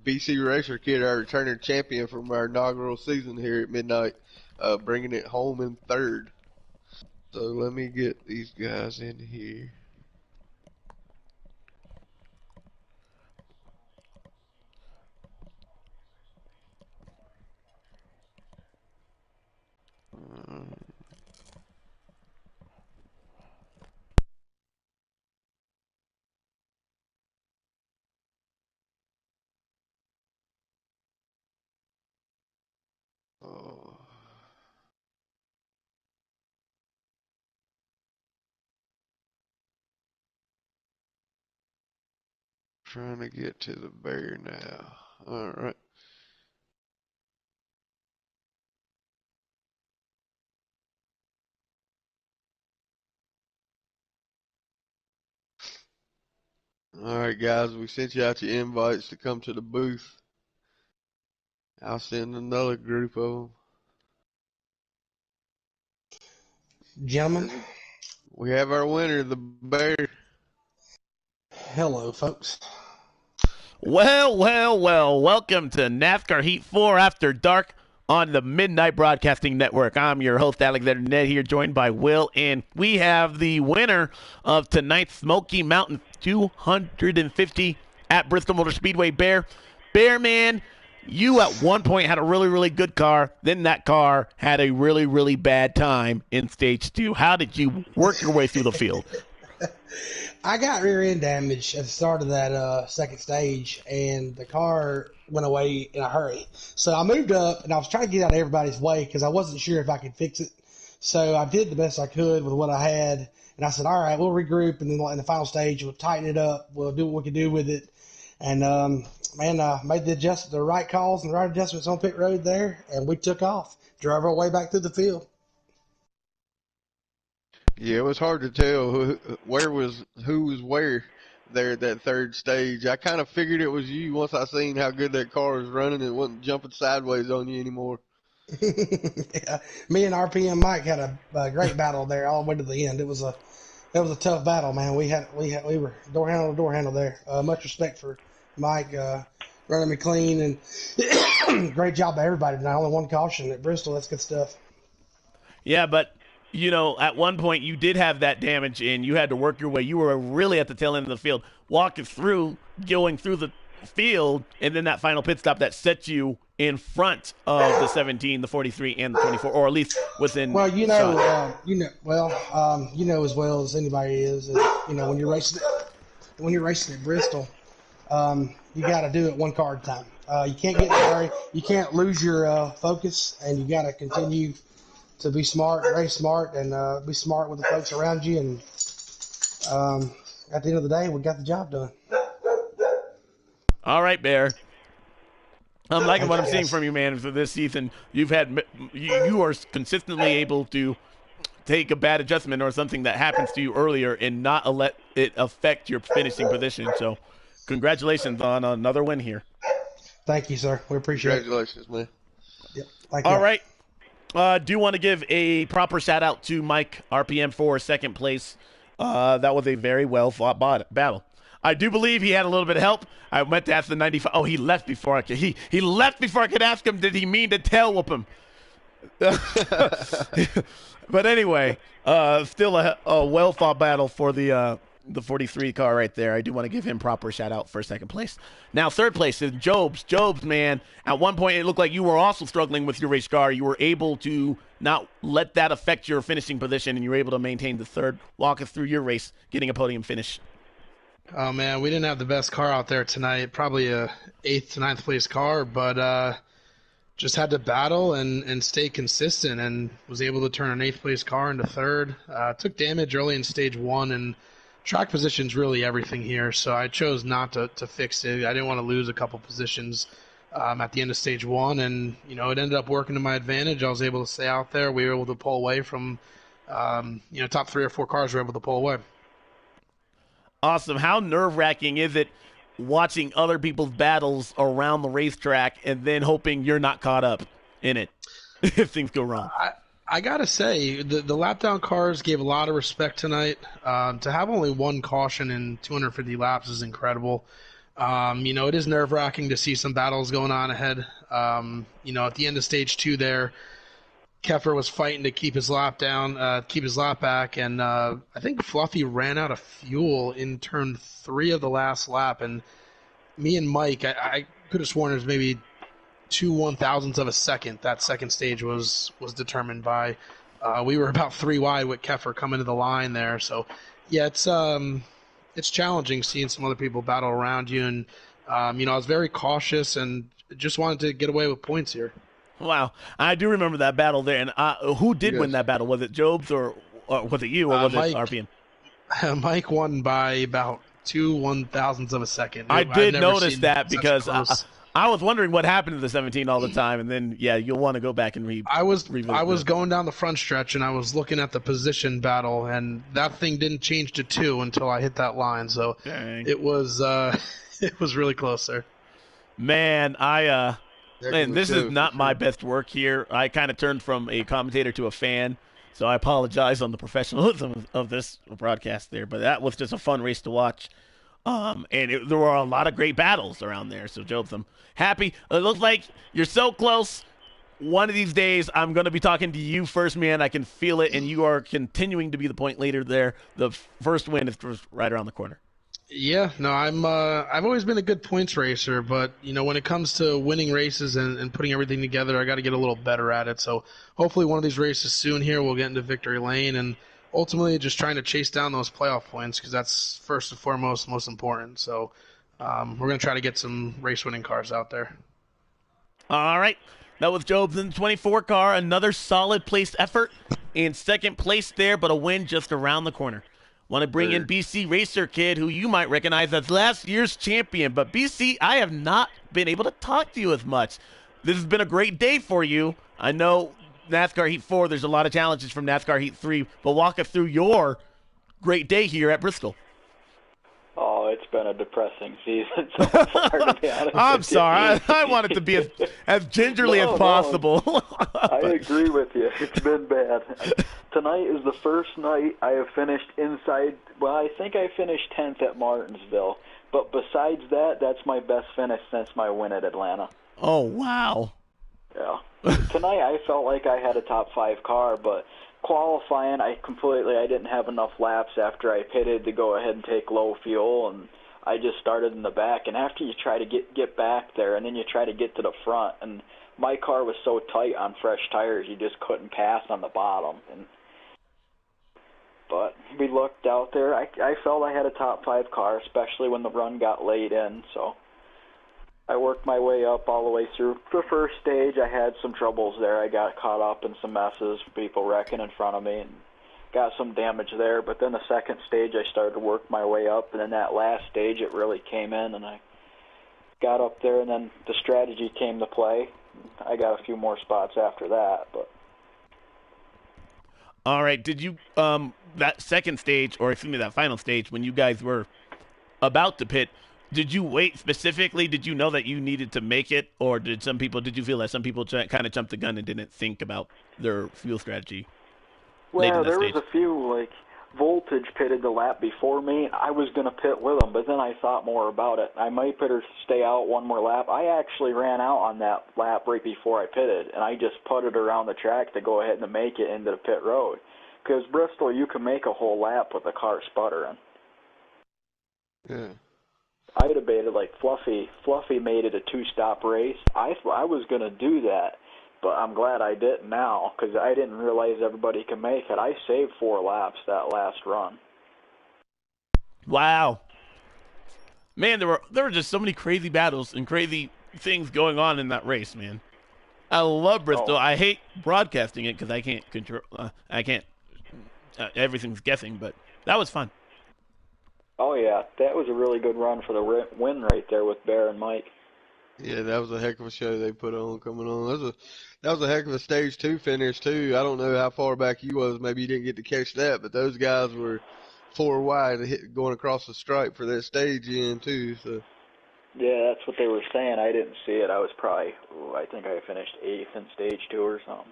BC Racer Kid, our returning champion from our inaugural season here at Midnight, bringing it home in third. So let me get these guys in here. Oh. Trying to get to the bear now. All right. All right, guys. We sent you out your invites to come to the booth. I'll send another group of them. Gentlemen, We have our winner, the bear. hello, folks. Well, welcome to NASCAR Heat 4 After Dark on the Midnight Broadcasting Network. I'm your host, Alexander Ned, here joined by Will, and we have the winner of tonight's Smoky Mountain 250 at Bristol Motor Speedway, Bear. Bear, man, you at one point had a really, really good car. Then that car had a really, really bad time in Stage 2. How did you work your way through the field? I got rear end damage at the start of that second stage, and the car went away in a hurry. So I moved up, and I was trying to get out of everybody's way because I wasn't sure if I could fix it. So I did the best I could with what I had, and I said, all right, we'll regroup, and then in the final stage, we'll tighten it up. We'll do what we can do with it. And, made the right calls and the right adjustments on pit road there, and we took off. Drove our way back through the field. Yeah, it was hard to tell who was where there at that third stage. I kind of figured it was you once I seen how good that car was running. It wasn't jumping sideways on you anymore. Yeah. Me and RPM Mike had a great battle there all the way to the end. It was a tough battle, man. We were door handle to door handle there. Much respect for Mike running me clean, and great job by everybody tonight. Only one caution at Bristol. That's good stuff. Yeah, but you know, at one point you did have that damage and you had to work your way. You were really at the tail end of the field, walking through, going through the field, and then that final pit stop that set you in front of the 17, the 43, and the 24, or at least within. Well, you know as well as anybody is, when you're racing at Bristol, you got to do it one car at a time. You can't get in a hurry. You can't lose your focus, and you got to continue to be smart, race smart, and be smart with the folks around you. And at the end of the day, we got the job done. All right, Bear. I'm liking what I'm seeing from you, man. For this season, you are consistently able to take a bad adjustment or something that happens to you earlier and not let it affect your finishing position. So, congratulations on another win here. Thank you, sir. We appreciate it. Congratulations, man. Yep. Thank you. All right. Do want to give a proper shout out to Mike RPM for second place. That was a very well fought battle. I do believe he had a little bit of help. I meant to ask the 95. Oh, he left before I could. He left before I could ask him. Did he mean to tail whoop him? But anyway, still a well fought battle for the 43 car right there. I do want to give him proper shout out for second place. Now third place is Jobs. Jobs, man, at one point it looked like you were also struggling with your race car. You were able to not let that affect your finishing position, and you were able to maintain the third. Walk us through your race, getting a podium finish. Oh man, we didn't have the best car out there tonight. Probably a 8th to 9th place car, but just had to battle and stay consistent, and was able to turn an 8th place car into third. Took damage early in stage 1, and track position's really everything here, so I chose not to fix it. I didn't want to lose a couple positions at the end of stage 1, and it ended up working to my advantage. I was able to stay out there. We were able to pull away from top 3 or 4 cars were able to pull away. Awesome. How nerve-wracking is it watching other people's battles around the racetrack and then hoping you're not caught up in it if things go wrong? I gotta say, the lap down cars gave a lot of respect tonight. To have only one caution in 250 laps is incredible. It is nerve-wracking to see some battles going on ahead. At the end of stage 2 there, Keffer was fighting to keep his lap down, keep his lap back, and I think Fluffy ran out of fuel in turn 3 of the last lap, and me and Mike, I could have sworn it was maybe 2/1000ths of a second that second stage was determined by. We were about 3 wide with Keffer coming to the line there, so yeah, it's challenging seeing some other people battle around you, and I was very cautious and just wanted to get away with points here. Wow, I do remember that battle there. And who did win that battle? Was it Jobs or was it you or was Mike, it RPM? Mike won by about 2/1000ths of a second. I did notice that such because close. I was wondering what happened to the 17 all the time, and then you'll want to go back and revisit. I was going down the front stretch and I was looking at the position battle, and that thing didn't change to 2 until I hit that line. So Dang. it was it was really close there. Man, this is not my best work here. I kind of turned from a commentator to a fan, so I apologize on the professionalism of this broadcast there. But that was just a fun race to watch. There were a lot of great battles around there. So, Jobs, I'm happy. It looks like you're so close. One of these days, I'm going to be talking to you first, man. I can feel it, and you are continuing to be the point leader there. The first win is right around the corner. Yeah, no, I've always been a good points racer, but when it comes to winning races and putting everything together, I got to get a little better at it. So hopefully one of these races soon here we'll get into victory lane and ultimately just trying to chase down those playoff points because that's first and foremost most important. So we're going to try to get some race winning cars out there. All right. That was Jobs in the 24 car. Another solid placed effort in second place there, but a win just around the corner. Want to bring in BC Racer Kid, who you might recognize as last year's champion. But BC, I have not been able to talk to you as much. This has been a great day for you. I know NASCAR Heat 4, there's a lot of challenges from NASCAR Heat 3, but walk us through your great day here at Bristol. Oh, it's been a depressing season so far, to be honest. I'm sorry. I want it to be as gingerly as possible. I agree with you. It's been bad. Tonight is the first night I have finished inside. Well, I think I finished 10th at Martinsville. But besides that, that's my best finish since my win at Atlanta. Oh, wow. Yeah. Tonight I felt like I had a top 5 car, but qualifying, I didn't have enough laps after I pitted to go ahead and take low fuel, and I just started in the back. And after you try to get back there, and then you try to get to the front, and my car was so tight on fresh tires, you just couldn't pass on the bottom. But we looked out there. I felt I had a top 5 car, especially when the run got laid in. So I worked my way up all the way through. The first stage, I had some troubles there. I got caught up in some messes, people wrecking in front of me, and got some damage there. But then the second stage, I started to work my way up, and then that last stage, it really came in, and I got up there, and then the strategy came to play. I got a few more spots after that, but. All right. Did you that second stage, or excuse me, that final stage, when you guys were about to pit, did you wait specifically? Did you know that you needed to make it, or did you feel that some people kind of jumped the gun and didn't think about their fuel strategy? Well, there was a few, like Voltage pitted the lap before me. I was going to pit with them, but then I thought more about it. I might better stay out one more lap. I actually ran out on that lap right before I pitted, and I just putted around the track to go ahead and make it into the pit road. Because Bristol, you can make a whole lap with the car sputtering. Yeah. I debated like Fluffy. Fluffy made it a 2-stop race. I was going to do that, but I'm glad I didn't now because I didn't realize everybody could make it. I saved 4 laps that last run. Wow. Man, there were just so many crazy battles and crazy things going on in that race, man. I love Bristol. Oh. I hate broadcasting it because I can't control. Everything's guessing, but that was fun. Oh, yeah. That was a really good run for the win right there with Bear and Mike. Yeah, that was a heck of a show they put on coming on. That was a heck of a stage 2 finish, too. I don't know how far back you was. Maybe you didn't get to catch that, but those guys were 4 wide going across the stripe for that stage in, too. So. Yeah, that's what they were saying. I didn't see it. I was probably, I think I finished 8th in stage 2 or something.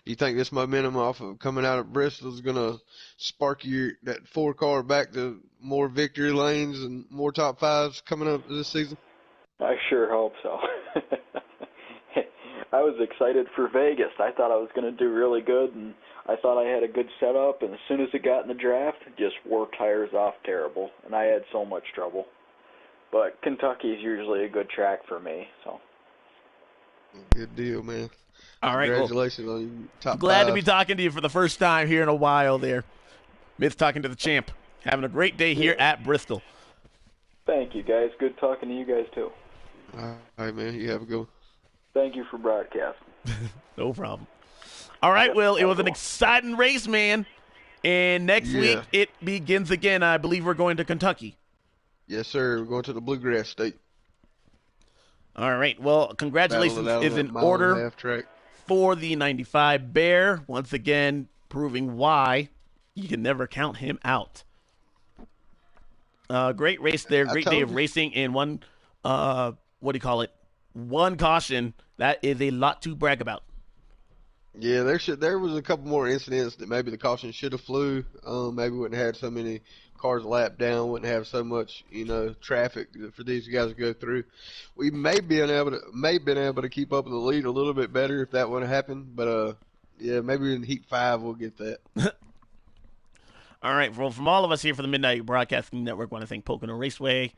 Do you think this momentum off of coming out of Bristol is going to spark that 4 car back to more victory lanes and more top fives coming up this season? I sure hope so. I was excited for Vegas. I thought I was going to do really good, and I thought I had a good setup, and as soon as it got in the draft, it just wore tires off terrible, and I had so much trouble. But Kentucky is usually a good track for me, so. Good deal, man. All right. Congratulations on your top Glad to five. be talking to you for the first time here in a while there. Myth talking to the champ. Having a great day here at Bristol. Thank you, guys. Good talking to you guys, too. All right, man. You have a good one. Thank you for broadcasting. No problem. All right, Will, it was an exciting race, man. And next week it begins again. I believe we're going to Kentucky. Yes, sir. We're going to the Bluegrass State. All right. Well, congratulations is in order for the 95 Bear. Once again, proving why you can never count him out. Great race there. Great day of racing and one, one caution. That is a lot to brag about. Yeah, there was a couple more incidents that maybe the caution should have flew. Maybe wouldn't have had so many cars lapped down, wouldn't have so much, traffic for these guys to go through. We may have been able to keep up with the lead a little bit better if that would have happened. But maybe in Heat 5 we'll get that. All right. Well, from all of us here for the Midnight Broadcasting Network, I want to thank Pocono Raceway,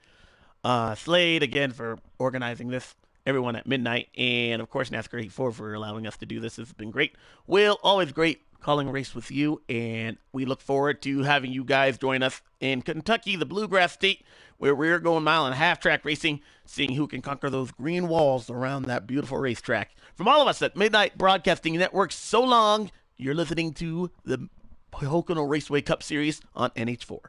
Slade again for organizing this. Everyone at midnight, and of course NASCAR 84 for allowing us to do this. This has been great. Will, always great calling a race with you, and we look forward to having you guys join us in Kentucky, the Bluegrass State, where we're going 1.5-mile track racing, seeing who can conquer those green walls around that beautiful racetrack. From all of us at Midnight Broadcasting Network, so long. You're listening to the Pocono Raceway Cup Series on NH4.